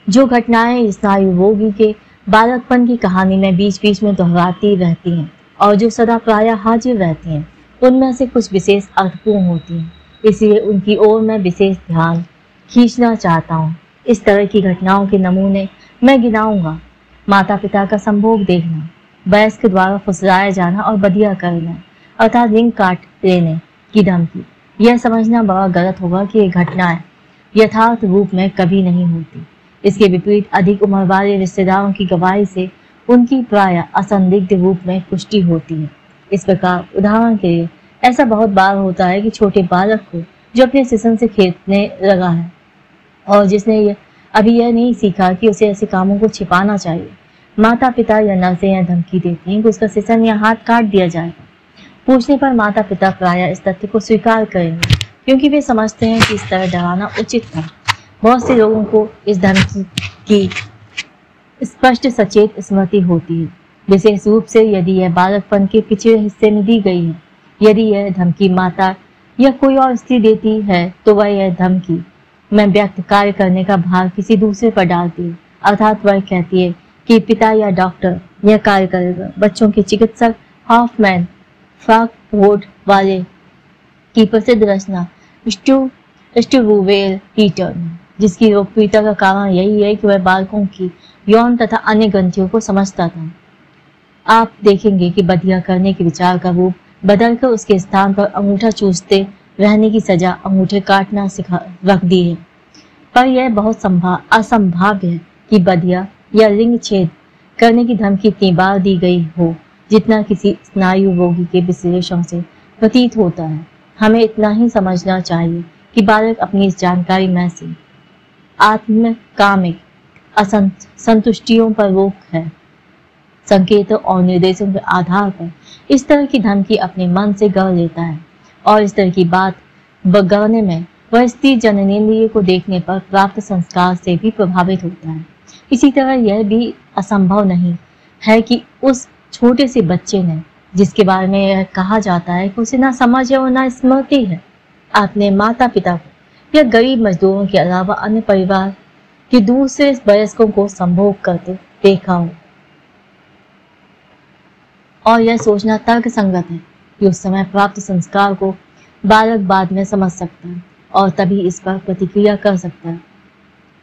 Speaker 1: जो घटनाएं स्नायु रोगी के बालकपन की कहानी में बीच बीच में दोहराती रहती हैं और जो सदा प्रायः हाजिर रहती हैं, उनमें से कुछ विशेष अर्थपूर्ण होती हैं, इसलिए उनकी ओर मैं विशेष ध्यान खींचना चाहता हूँ। इस तरह की घटनाओं के नमूने मैं गिनाऊंगा। माता पिता का संभोग देखना, वयस्क द्वारा फुसलाया जाना और बदिया करना अर्थात रिंग काट लेने की धमकी। यह समझना बड़ा गलत होगा कि ये घटनाएं यथार्थ रूप में कभी नहीं होती। इसके विपरीत अधिक उम्र वाले रिश्तेदारों की गवाही से उनकी प्रायः असंदिग्ध रूप में पुष्टि होती है। इस प्रकार उदाहरण के लिए ऐसा बहुत बार होता है कि छोटे बालक को जो अपने सिसन से खेलने लगा है और जिसने अभी यह नहीं सीखा कि उसे ऐसे कामों को छिपाना चाहिए, माता पिता या नर्सें यह धमकी देती हैं कि उसका सिसन या हाथ काट दिया जाएगा। पूछने पर माता पिता प्रायः इस तथ्य को स्वीकार करेंगे क्योंकि वे समझते हैं कि इस तरह डराना उचित था। बहुत से लोगों को इस धमकी की स्पष्ट सचेत स्मृति होती है, विशेष रूप से यदि यह बालकपन के पिछले हिस्से में दी गई है। यदि यह धमकी माता या कोई और स्त्री देती है तो वह यह धमकी में व्यक्त कार्य करने का भार किसी दूसरे पर डालती है, अर्थात वह कहती है कि पिता या डॉक्टर यह कार्य करेगा। बच्चों के चिकित्सक हॉफमैन फ्रैंकफर्ट वाले की प्रसिद्ध रचना स्टूवेल पीटर, जिसकी लोकप्रियता का कारण यही है कि वह बालकों की यौन तथा अन्य ग्रंथियों को समझता था। आप देखेंगे कि बदिया करने के विचार का रूप बदलकर उसके स्थान पर अंगूठा चूसते रहने की सजा अंगूठे काटना रख दी है। पर यह बहुत असंभाव्य है कि बदिया या लिंग छेद करने की धमकी इतनी बार दी गई हो जितना किसी स्नायु रोगी के विश्लेषण से प्रतीत होता है। हमें इतना ही समझना चाहिए कि बालक अपनी इस जानकारी में से आत्मकामिक असंतुष्टियों पर रोक है। संकेतों और निर्देशों के आधार पर इस तरह की धमकी अपने मन से गढ़ लेता है और इस तरह की बात गढ़ने में वह स्त्री जननेंद्रिय को देखने पर प्राप्त संस्कार से भी प्रभावित होता है। इसी तरह यह भी असंभव नहीं है कि उस छोटे से बच्चे ने, जिसके बारे में यह कहा जाता है कि उसे ना समझ है और ना स्मृति है, अपने माता पिता को या गरीब मजदूरों के अलावा अन्य परिवार के दूसरे वयस्कों को संभोग करते देखा हो। और यह सोचना तर्क संगत है कि उस समय प्राप्त संस्कार को बालक बाद में समझ सकता है और तभी इस पर प्रतिक्रिया कर सकता है।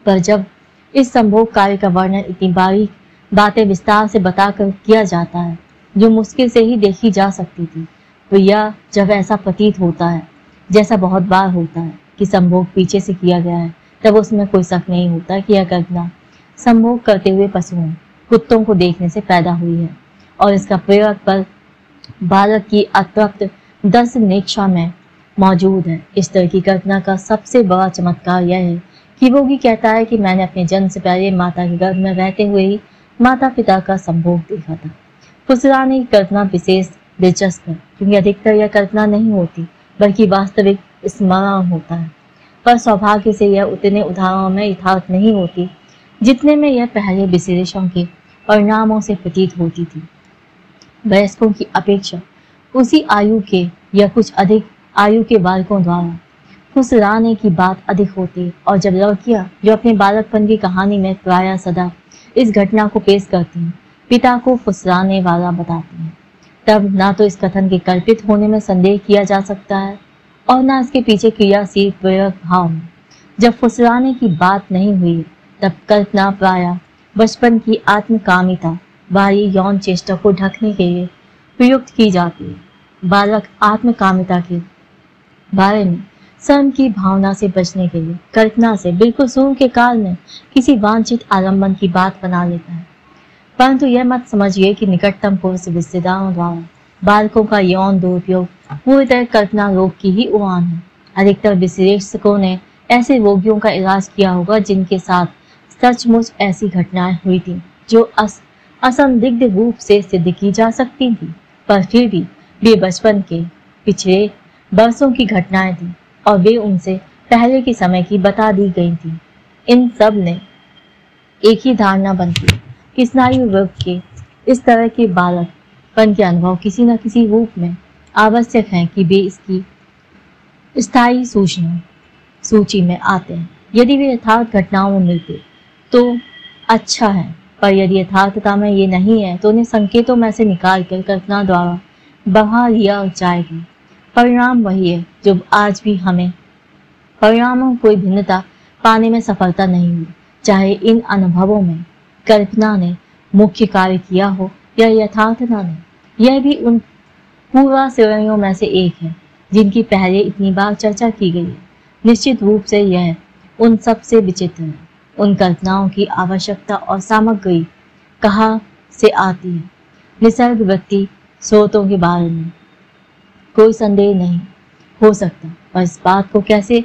Speaker 1: पर जब इस संभोग कार्य का वर्णन इतनी बारीक बातें विस्तार से बताकर किया जाता है जो मुश्किल से ही देखी जा सकती थी, तो यह जब ऐसा प्रतीत होता है, जैसा बहुत बार होता है, कि संभोग पीछे से किया गया है, तब उसमें कोई शक नहीं होता कि यह कल्पना संभोग करते हुए पशुओं, कुत्तों को देखने से पैदा हुई है और इसका प्रयोग पर बालक की अतृप्त दस निक्षा में मौजूद है। इस तरह की कल्पना का सबसे बड़ा चमत्कार यह है कि रोगी कहता है कि मैंने अपने जन्म से पहले माता के गर्भ में रहते हुए ही माता पिता का संभोग देखा था। फुसलाने की कल्पना विशेष दिलचस्प है क्योंकि अधिकतर यह कल्पना नहीं होती बल्कि वास्तविक स्मरण होता है, पर सौभाग्य से यह उतने उदाहरणों में यथार्थ नहीं होती जितने में यह पहले विश्लेषण के परिणामों से प्रतीत होती थी। वयस्कों की अपेक्षा उसी आयु के या कुछ अधिक आयु के बालकों द्वारा फुसलाने की बात अधिक होती है और जब लड़कियां जो अपने बालकपन की कहानी में प्रायः सदा इस घटना को पेश करती हैं, पिता को फुसलाने वाला बताती हैं, तब ना तो इस कथन के कल्पित होने में संदेह किया जा सकता है और ना इसके पीछे क्रियाशील प्रयोग भाव में। जब फुसलाने की बात नहीं हुई तब कल्पना प्रायः बचपन की आत्मकामिता बाहरी यौन चेष्टा को ढकने के लिए प्रयुक्त की जाती है। बालक आत्मकामिता के बारे में शर्म की भावना से बचने के लिए कल्पना से बिल्कुल शुरू के काल में किसी वांछित आलम्बन की बात बना लेता है, परंतु यह मत समझिए कि निकटतम पुरुष रिश्तेदारों द्वारा बालकों का यौन दुरुपयोग पूरी तरह कल्पना रोग की ही उड़ान है। अधिकतर विश्लेषकों ने ऐसे रोगियों का इलाज किया होगा जिनके साथ सचमुच ऐसी घटनाएं हुई थी जो असंदिग्ध रूप से सिद्ध की जा सकती थी, पर फिर भी वे बचपन के पिछले बरसों की घटनाएं थी और वे उनसे पहले के समय की बता दी गई थी। इन सब ने एक ही धारणा बनती कि स्नायु वर्ग के इस तरह के बालकपन के अनुभव किसी न किसी रूप में आवश्यक हैं कि वे इसकी स्थायी सूची में आते हैं। यदि वे यथार्थ घटनाओं में मिलते तो अच्छा है, पर यदि यथार्थता में ये नहीं है तो उन्हें संकेतों में से निकालकर कल्पना द्वारा बढ़ा लिया जाएगी। परिणाम वही है जो आज भी हमें परिणामों कोई भिन्नता पाने में सफलता नहीं हुई, चाहे इन अनुभवों में कल्पना ने मुख्य कार्य किया हो या यथार्थता ने। यह भी उन पूर्वा श्रेणियों में से एक है जिनकी पहले इतनी बार चर्चा की गई है। निश्चित रूप से यह उन सबसे विचित्र है। उन कल्पनाओं की आवश्यकता और सामग्री कहाँ से आती है? निसर्ग व्यक्ति स्रोतों के बारे में कोई संदेह नहीं हो सकता, और इस बात को कैसे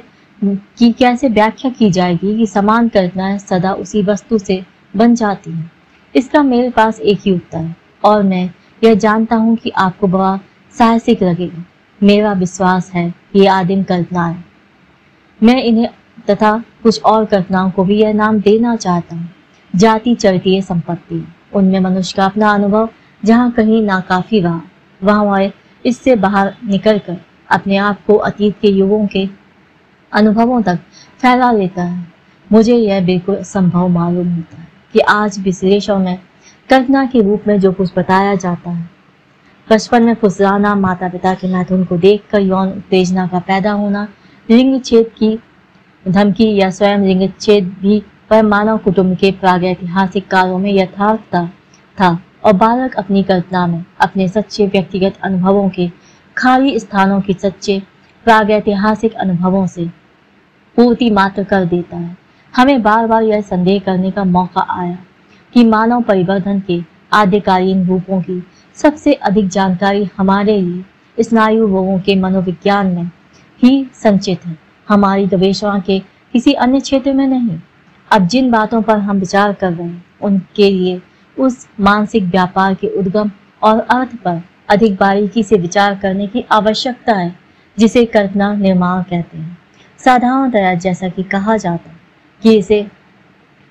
Speaker 1: व्याख्या की जाएगी कि समान कल्पनाएं सदा उसी वस्तु से बन जाती हैं? इसका मेरे पास एक ही उत्तर है, और मैं यह जानता हूं कि आपको बड़ा साहसिक लगेगा। मेरा विश्वास है कि ये आदिम कल्पनाएं, मैं इन्हें तथा कुछ और कल्पनाओं को भी यह नाम देना चाहता हूँ, जाति चरितीय संपत्ति। उनमें मनुष्य का अपना अनुभव जहाँ कहीं नाकाफी रहा, वहाँ वह इससे बाहर निकलकर अपने आप को अतीत के युगों के अनुभवों तक फैला लेता है। मुझे यह बिल्कुल असंभव मालूम होता है कि आज विश्लेषण में कल्पना के रूप में जो कुछ बताया जाता है, बचपन में फुसलाना, माता पिता के मैथुन को देखकर यौन उत्तेजना का पैदा होना, लिंग छेद की धमकी या स्वयं लिंग छेद भी पर मानव कुटुंब के प्रागैतिहासिक कालों में यथार्थता था, और बालक अपनी कल्पना में अपने सच्चे व्यक्तिगत अनुभवों के खाली स्थानों की सच्चे प्रागैतिहासिक अनुभवों से पूर्ति मात्र कर देता है। हमें बार बार यह संदेह करने का मौका आया कि मानव परिवर्तन के आद्यकालीन रूपों की सबसे अधिक जानकारी हमारे लिए स्नायु रोगों के मनोविज्ञान में ही संचित है, हमारी गवेषणा के किसी अन्य क्षेत्र में नहीं। अब जिन बातों पर हम विचार कर रहे हैं उनके लिए उस मानसिक व्यापार के उद्गम और अर्थ पर अधिक बारीकी से विचार करने की आवश्यकता है, जिसे कल्पना निर्माण कहते हैं। साधारणतया जैसा कि कहा जाता है कि इसे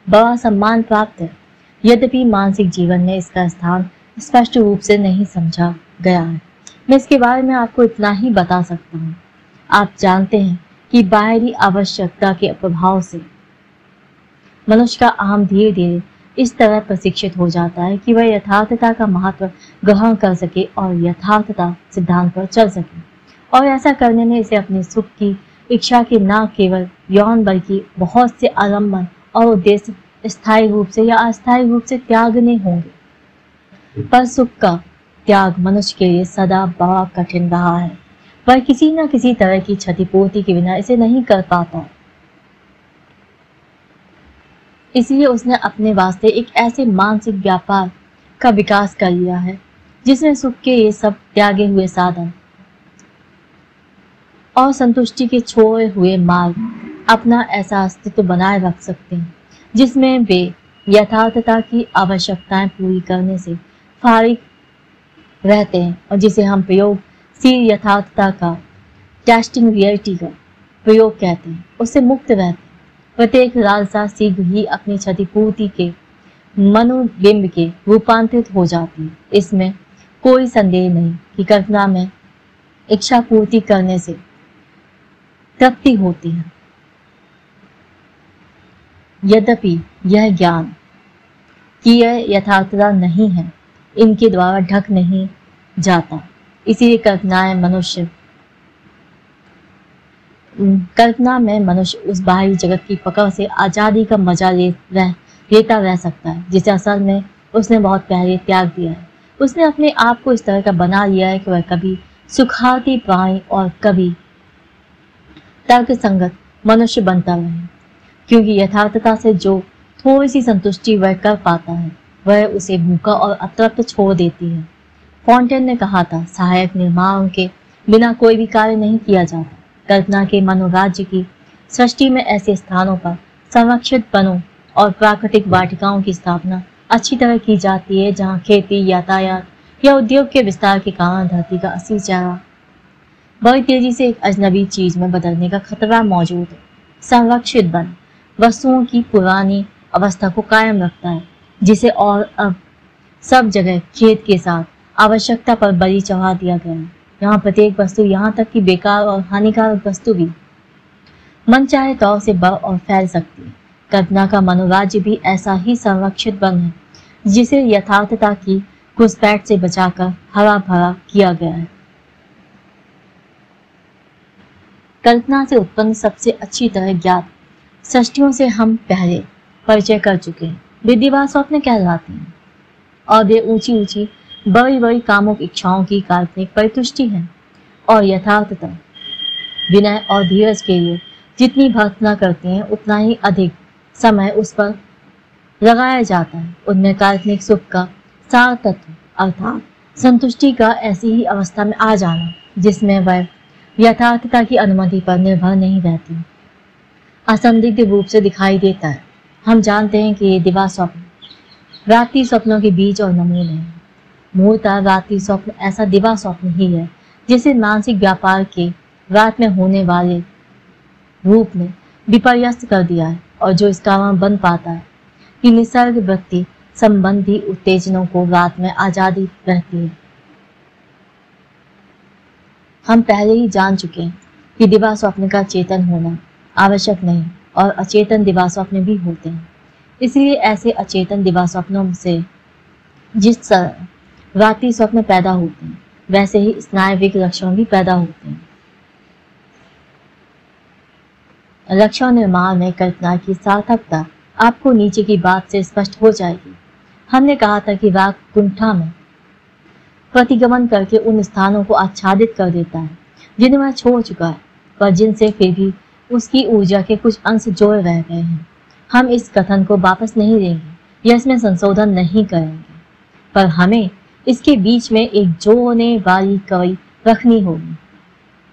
Speaker 1: बड़ा सम्मान प्राप्त है, यद्यपि मानसिक जीवन में इसका स्थान स्पष्ट रूप से नहीं समझा गया है। मैं इसके बारे में आपको इतना ही बता सकता हूँ। आप जानते हैं कि बाहरी आवश्यकता के प्रभाव से मनुष्य का अहम धीरे धीरे इस तरह प्रशिक्षित हो जाता है कि वह यथार्थता का महत्व ग्रहण कर सके और यथार्थता सिद्धांत पर चल सके, और ऐसा करने में इसे अपने सुख की इच्छा के न केवल यौन बल्कि बहुत से आलम्बन और उद्देश्य स्थायी रूप से या अस्थायी रूप से त्यागने होंगे। पर सुख का त्याग मनुष्य के लिए सदा बड़ा कठिन रहा है। वह किसी न किसी तरह की क्षतिपूर्ति के बिना इसे नहीं कर पाता। इसलिए उसने अपने वास्ते एक ऐसे मानसिक व्यापार का विकास कर लिया है जिसमें सुख के ये सब त्यागे हुए साधन और संतुष्टि के छोड़े हुए मार्ग अपना ऐसा अस्तित्व बनाए रख सकते हैं जिसमें वे यथार्थता की आवश्यकताएं पूरी करने से फारिग रहते हैं, और जिसे हम प्रयोगशील यथार्थता का, टेस्टिंग रियलिटी का प्रयोग कहते हैं, उससे मुक्त रहते हैं। प्रत्येक लालसा शीघ्र ही अपनी क्षतिपूर्ति के मनोबिंब के रूपांतरित हो जाती है। इसमें कोई संदेह नहीं कि कल्पना में इच्छा पूर्ति करने से तृप्ति होती है, यद्यपि यह ज्ञान कि यह यथार्थता नहीं है इनके द्वारा ढक नहीं जाता। इसीलिए कल्पना में मनुष्य उस बाहरी जगत की पकड़ से आजादी का मजा लेता रह सकता है जिसे असल में उसने बहुत पहले त्याग दिया है। उसने अपने आप को इस तरह का बना लिया है कि वह कभी सुखाती प्राणी और कभी तर्क संगत मनुष्य बनता रहे, क्योंकि यथार्थता से जो थोड़ी सी संतुष्टि वह कर पाता है वह उसे भूखा और अतृप्त छोड़ देती है। फॉन्टेन ने कहा था, सहायक निर्माण के बिना कोई भी कार्य नहीं किया जाता। कल्पना के मनोराज्य की सृष्टि में ऐसे स्थानों पर संरक्षित वनों और प्राकृतिक वाटिकाओं की स्थापना अच्छी तरह की जाती है, जहाँ खेती, यातायात या उद्योग के विस्तार के कारण धरती का असली चेहरा बड़ी तेजी से एक अजनबी चीज में बदलने का खतरा मौजूद है। संरक्षित वन वस्तुओं की पुरानी अवस्था को कायम रखता है, जिसे और अब सब जगह खेत के साथ आवश्यकता पर बलि चढ़ा दिया गया है। यहाँ प्रत्येक वस्तु, यहाँ तक कि बेकार और हानिकारक वस्तु भी मनचाहे तौर से बढ़ और फैल सकती है। कल्पना का मनोराज्य भी ऐसा ही संरक्षित वन है, जिसे यथार्थता की घुसपैठ से बचाकर हरा भरा किया गया है। कल्पना से उत्पन्न सबसे अच्छी तरह ज्ञात सृष्टियों से हम पहले परिचय कर चुके हैं। वे दिवा स्वप्न कहलाती हैं और वे ऊंची ऊंची बड़ी बड़ी कामुक इच्छाओं की काल्पनिक परितुष्टि है। और यथार्थता विनय और धीरज के लिए जितनी भर्त्सना करती हैं, उतना ही अधिक समय उस पर लगाया जाता है। उनमें काल्पनिक सुख का सार तत्व अर्थात संतुष्टि का ऐसी ही अवस्था में आ जाना, जिसमें वह यथार्थता की अनुमति पर निर्भर नहीं रहती, असंदिग्ध रूप से दिखाई देता है। हम जानते हैं कि ये दिवा स्वप्न रात्रि स्वप्नों के बीच और नमूने हैं। मूलतः रात्रि स्वप्न ऐसा दिवा स्वप्न ही है जिसे मानसिक व्यापार के रात में होने वाले रूप ने विपर्यस्त कर दिया है, और जो इस कारण बन पाता है कि निसर्ग वृत्ति संबंधी उत्तेजनों को रात में आजादी रहती है। हम पहले ही जान चुके हैं कि दिवा स्वप्न का चेतन होना आवश्यक नहीं, और अचेतन दिवा स्वप्न भी होते हैं। इसलिए ऐसे अचेतन दिवा स्वप्नों से जिस तरह रात्रि स्वप्न पैदा होते हैं, वैसे ही स्नायविक लक्षण भी पैदा होते हैं। लक्षण निर्माण में कल्पना की सार्थकता आपको नीचे की बात से स्पष्ट हो जाएगी। हमने कहा था कि राग कुंठा में प्रतिगमन करके उन स्थानों को आच्छादित कर देता है जिन्हें वह छोड़ चुका है, पर जिनसे फिर भी उसकी ऊर्जा के कुछ अंश जोड़ रह गए हैं। हम इस कथन को वापस नहीं लेंगे या इसमें संशोधन नहीं करेंगे, पर हमें इसके बीच में एक जोड़ने वाली कड़ी रखनी होगी।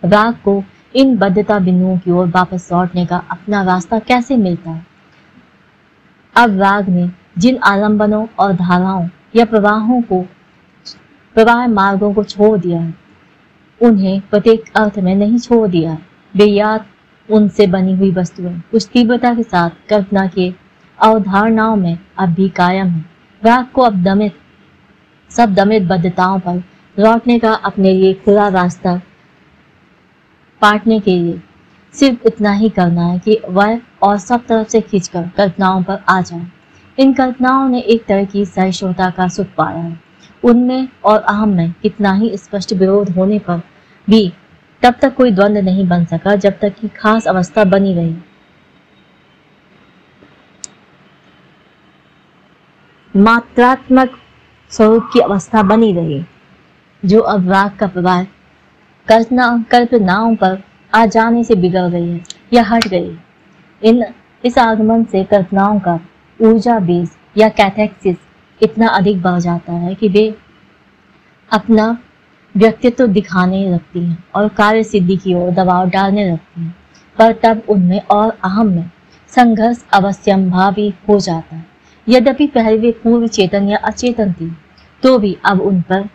Speaker 1: राग को इन बद्धता बिंदुओं की ओर वापस लौटने का अपना रास्ता कैसे मिलता है? अब राग ने जिन आलंबनों और धाराओं या प्रवाह मार्गों को छोड़ दिया है, उन्हें प्रत्येक अर्थ में नहीं छोड़ दिया है। बेयाद उनसे बनी हुई वस्तुएं कुछ तीव्रता के साथ कल्पना के अवधारणाओं में अब भी कायम है। राग को अब दमित बद्धताओं पर लौटने का अपने लिए खुला रास्ता पाटने के लिए सिर्फ इतना ही करना है कि वह और सब तरफ से खींचकर कल्पनाओं पर आ जाए। इन कल्पनाओं ने एक तरह की सहिष्णुता का सुख पाया है। उनमें और अहम में कितना ही स्पष्ट विरोध होने पर भी तब तक कोई द्वंद्व नहीं बन सका जब तक कि खास अवस्था बनी रही। मात्रात्मक स्वरूप की अवस्था बनी रही, जो अब राग का प्रवाह कल्पनाओं पर आ जाने से बिगड़ गई है या हट गई। इस आगमन से कल्पनाओं का ऊर्जा बेस या कैथेक्सिस इतना अधिक बढ़ जाता है कि वे अपना व्यक्तित्व दिखाने लगती हैं और कार्य सिद्धि की ओर दबाव डालने लगती हैं, पर तब उनमें और अहम में संघर्ष अवश्यंभावी हो जाता है। यद्यपि पहले वे पूर्व चेतन या अचेतन थी, तो भी अब उन पर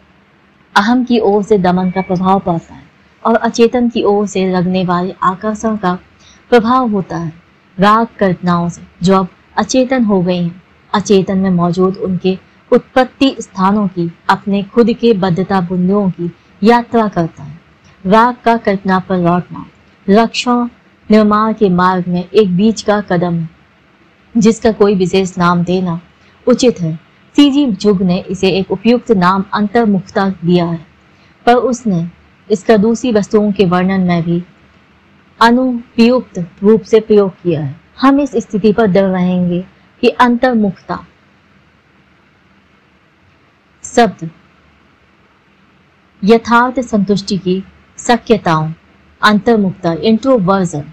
Speaker 1: अहम की ओर से दमन का प्रभाव पड़ता है और अचेतन की ओर से लगने वाले आकर्षण का प्रभाव होता है। राग कल्पनाओं से जो अब अचेतन हो गई हैं, अचेतन में मौजूद उनके उत्पत्ति स्थानों की अपने खुद के बद्धता बिंदुओं की यात्रा करता है। राग का कल्पना पर लौटना लक्षण निर्माण के मार्ग में एक बीच का कदम है, जिसका कोई विशेष नाम देना उचित है। सीजी जुग ने इसे एक उपयुक्त नाम अंतर्मुखता दिया है, पर उसने इसका दूसरी वस्तुओं के वर्णन में भी अनुपयुक्त रूप से प्रयोग किया है। हम इस स्थिति पर डर रहेंगे कि अंतर्मुखता शब्द यथार्थ संतुष्टि की शक्यताओं, अंतर्मुखता इंट्रोवर्जन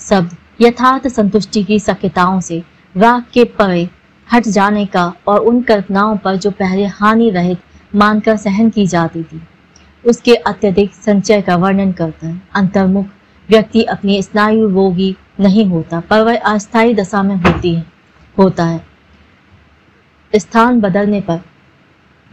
Speaker 1: शब्द यथार्थ संतुष्टि की शक्यताओं से राग के परे हट जाने का और उन कल्पनाओं पर जो पहले हानि रहित मानकर सहन की जाती थी, उसके अत्यधिक संचय का वर्णन करता है। अंतर्मुख व्यक्ति अपनी स्नायु रोगी नहीं होता, पर वह अस्थायी दशा में होता है। स्थान बदलने पर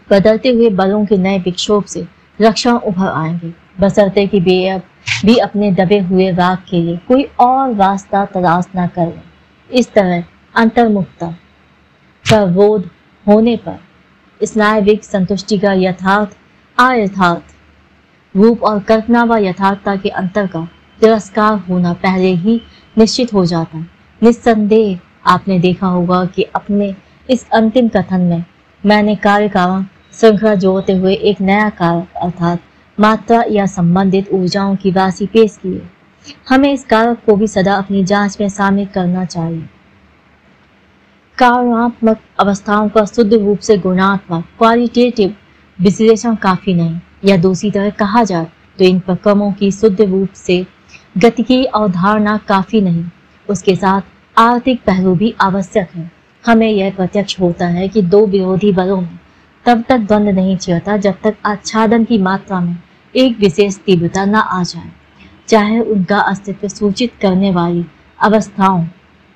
Speaker 1: बदलते हुए बलों के नए विक्षोभ से रक्षण उभर आएंगे, बशर्ते कि भी अपने दबे हुए राग के लिए कोई और रास्ता तलाश न करें। इस तरह अंतर्मुखता का बोध होने पर स्नायविक संतुष्टि का यथार्थ अयथार्थ रूप और कल्पना व यथार्थता के अंतर का तिरस्कार होना पहले ही निश्चित हो जाता है। निस्संदेह आपने देखा होगा कि अपने इस अंतिम कथन में मैंने कार्य कारण श्रृंखला जोड़ते हुए एक नया कारक अर्थात मात्रा या संबंधित ऊर्जाओं की राशि पेश की है। हमें इस कारक को भी सदा अपनी जांच में शामिल करना चाहिए। कारणात्मक अवस्थाओं का शुद्ध रूप से गुणात्मक क्वालिटेटिव विश्लेषण काफी नहीं, या दूसरी तरह कहा जाए तो इन प्रक्रमों की शुद्ध रूप से गतिकी अवधारणा काफी नहीं, उसके साथ आर्थिक पहलू भी आवश्यक है। हमें यह प्रत्यक्ष होता है कि दो विरोधी बलों में तब तक द्वंद्व नहीं छिड़ता जब तक आच्छादन की मात्रा में एक विशेष तीव्रता न आ जाए, चाहे उनका अस्तित्व सूचित करने वाली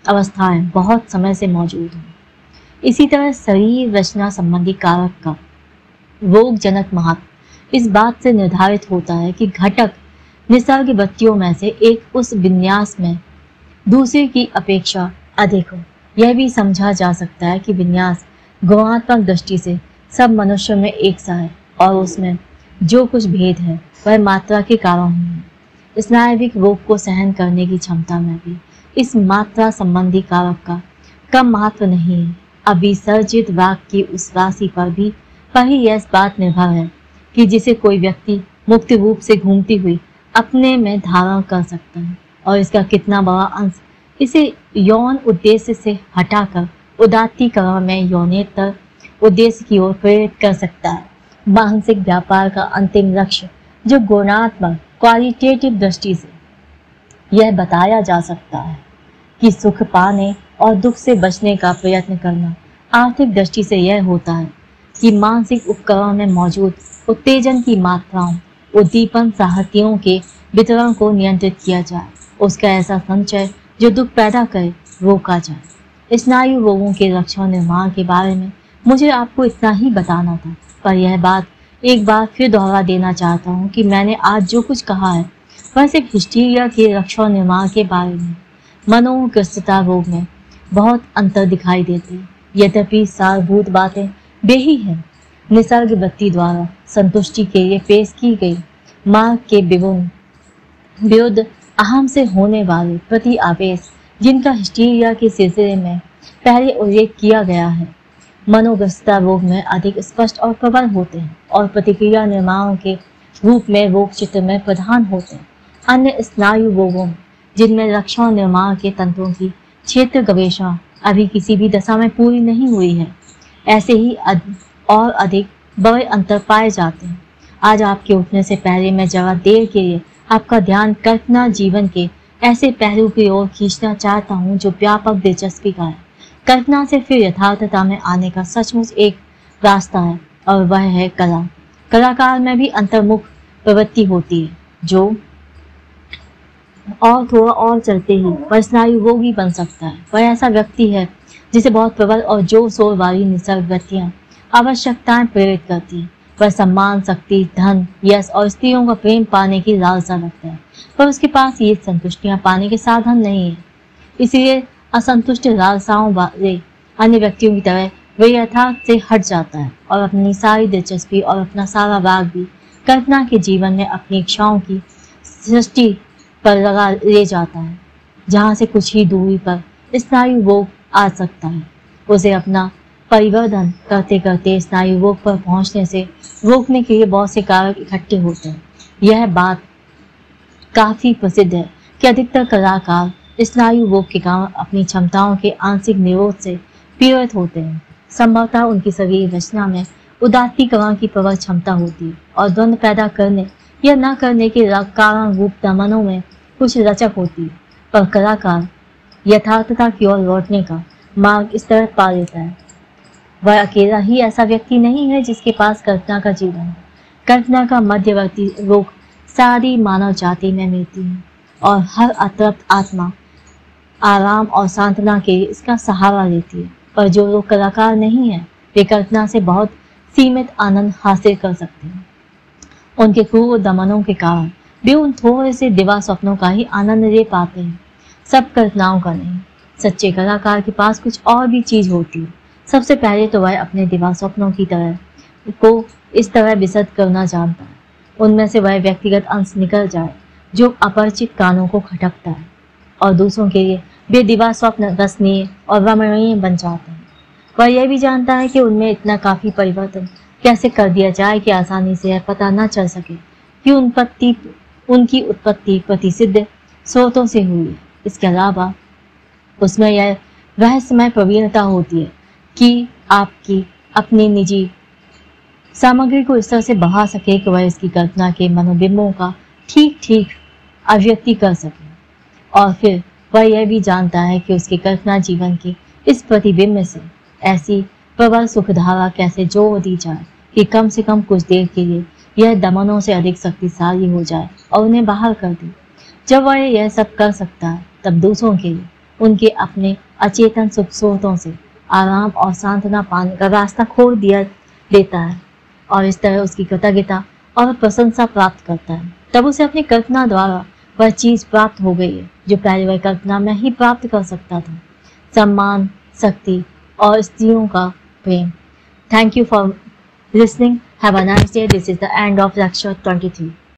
Speaker 1: अवस्थाएं बहुत समय से मौजूद हों। इसी तरह शरीर रचना संबंधी कारक का रोगजनक महत्व इस बात से निर्धारित होता है कि घटक निसर्ग बत्तियों में से एक उस विन्यास में दूसरे की अपेक्षा अधिक हो। यह भी समझा जा सकता है कि विन्यास गुणात्मक दृष्टि से सब मनुष्यों में एक सा है और उसमें जो कुछ भेद है वह मात्रा के कारण ही है। स्नायविक रोग को सहन करने की क्षमता में भी इस मात्रा संबंधी कारक का कम महत्व नहीं है। अभिसर्जित राग की उस राशि पर ही यह बात निर्भर है कि जिसे कोई व्यक्ति मुक्त रूप से घूमती हुई अपने में धारण कर सकता है और इसका कितना बड़ा अंश इसे यौन उद्देश्य से हटाकर उदात्तीकरण में यौनेतर उद्देश्य की ओर प्रेरित कर सकता है। मानसिक व्यापार का अंतिम लक्ष्य जो गुणात्मक क्वालिटेटिव दृष्टि से यह बताया जा सकता है कि सुख पाने और दुख से बचने का प्रयत्न करना, आर्थिक दृष्टि से यह होता है कि मानसिक उपकरण में मौजूद उत्तेजन की मात्राओं, उद्दीपन साहतियों के वितरण को नियंत्रित किया जाए, उसका ऐसा संचय जो दुख पैदा करे रोका जाए। स्नायु रोगों के रक्षण निर्माण के बारे में मुझे आपको इतना ही बताना था, पर यह बात एक बार फिर दोहरा देना चाहता हूँ कि मैंने आज जो कुछ कहा है वह सिर्फ हिस्टीरिया के रक्षण निर्माण के बारे में। मनोग्रस्तता रोग में बहुत अंतर दिखाई देते हैं, यद्यपि सारभूत बातें बेही हैं। निसर्ग बत्ती द्वारा संतुष्टि के लिए पेश की गई मार्ग के विरुद्ध अहम से होने वाले प्रति आवेश, जिनका हिस्टीरिया के सिलसिले में पहले उल्लेख किया गया है, मनोग्रस्तता रोग में अधिक स्पष्ट और प्रबल होते हैं और प्रतिक्रिया निर्माणों के रूप में रोग चित्र में प्रधान होते हैं। अन्य स्नायु रोगों जिनमें रक्षण निर्माण के तंत्रों की क्षेत्र गवेषणा अभी किसी भी दशा में पूरी नहीं हुई है, ऐसे ही और अधिक बड़े अंतर पाए जाते हैं। आज आपके उठने से पहले मैं जरा देर के लिए आपका ध्यान कल्पना जीवन के ऐसे पहलू की ओर खींचना चाहता हूँ जो व्यापक दिलचस्पी का है। कल्पना से फिर यथार्थता में आने का सचमुच एक रास्ता है और वह है कला। कलाकार में भी अंतर्मुख प्रवृत्ति होती है जो और थोड़ा और चलते ही वह स्नायु रोगी बन सकता है। वह ऐसा व्यक्ति है जिसे बहुत प्रबल और जोर शोर वाली निसर्ग गतियां आवश्यकताएं प्रेरित करती हैं। वह सम्मान, शक्ति, धन, यश और स्त्रियों का प्रेम पाने की लालसा रखता है, पर उसके पास ये संतुष्टियां पाने के साधन नहीं है। इसलिए असंतुष्ट लालसाओं वाले अन्य व्यक्तियों की तरह वे यथार्थ से हट जाता है और अपनी सारी दिलचस्पी और अपना सारा राग भी कल्पना के जीवन में अपनी इच्छाओं की सृष्टि पर लगा ले जाता है, जहाँ से कुछ ही दूरी पर स्नायु रोग आ सकता है। उसे अपना परिवर्धन करते करते स्नायु रोग पर पहुंचने से रोकने के लिए बहुत से कारक इकट्ठे होते हैं। यह बात काफी प्रसिद्ध है कि अधिकतर कलाकार स्नायु रोग के कारण अपनी क्षमताओं के आंशिक निरोध से पीड़ित होते हैं। संभवतः उनकी शरीर रचना में उदात्तीकरण की प्रबल क्षमता होती है और द्वंद्व पैदा करने या न करने के कारण रूप दमनों में कुछ रचक होती है, पर कलाकार यथार्थता की ओर लौटने का मार्ग इस तरह पा लेता है। वह अकेला ही ऐसा व्यक्ति नहीं है जिसके पास कल्पना का जीवन है। कल्पना का मध्यवर्ती रोग सारी मानव जाति में मिलती है और हर अतृप्त आत्मा आराम और सांत्वना के लिए इसका सहारा लेती है। पर जो लोग कलाकार नहीं है वे कल्पना से बहुत सीमित आनंद हासिल कर सकते हैं। उनके क्रूर दमनों के कारण वे उन थोड़े से दिवा स्वप्नों का ही आनंद ले पाते हैं, सब कल्पनाओं का नहीं। सच्चे कलाकार के पास कुछ और भी चीज होती है। सबसे पहले तो वह अपने दिवा स्वप्नों की तरह को इस तरह विसर्ज करना जानता है, उनमें से वह व्यक्तिगत अंश निकल जाए जो अपरिचित कानों को खटकता है, और दूसरों के लिए वे दिवा स्वप्न रसनीय और रमणीय बन जाते हैं। वह यह भी जानता है कि उनमें इतना काफी परिवर्तन कैसे कर दिया जाए कि आसानी से यह पता न चल सके कि उनकी उत्पत्ति प्रतिसिद्ध स्रोतों से हुई है। इसके अलावा उसमें यह रहस्यमय प्रवीणता होती है कि आपकी अपनी निजी सामग्री को इस तरह से बढ़ा सके कि वह इसकी कल्पना के मनोबिंबों का ठीक ठीक अभिव्यक्ति कर सके। और फिर वह यह भी जानता है कि उसके कल्पना जीवन के इस प्रतिबिंब से ऐसी प्रबल सुखधारा कैसे जोड़ दी जाए कि कम से कम कुछ देर के लिए यह दमनों से अधिक शक्तिशाली हो जाए और उन्हें बाहर कर दे। जब वह यह सब कर सकता है तब दूसरों के लिए उनके अपने अचेतन सुख स्रोतों से आराम और सांत्वना पाने का रास्ता खोल देता है, और इस तरह उसकी कृतज्ञता और प्रशंसा प्राप्त करता है। तब उसे अपनी कल्पना द्वारा वह चीज प्राप्त हो गई है जो पहले वह कल्पना में ही प्राप्त कर सकता था, सम्मान, शक्ति और स्त्रियों का प्रेम। Thank you for listening. Have a nice day. This is the end of lecture 23.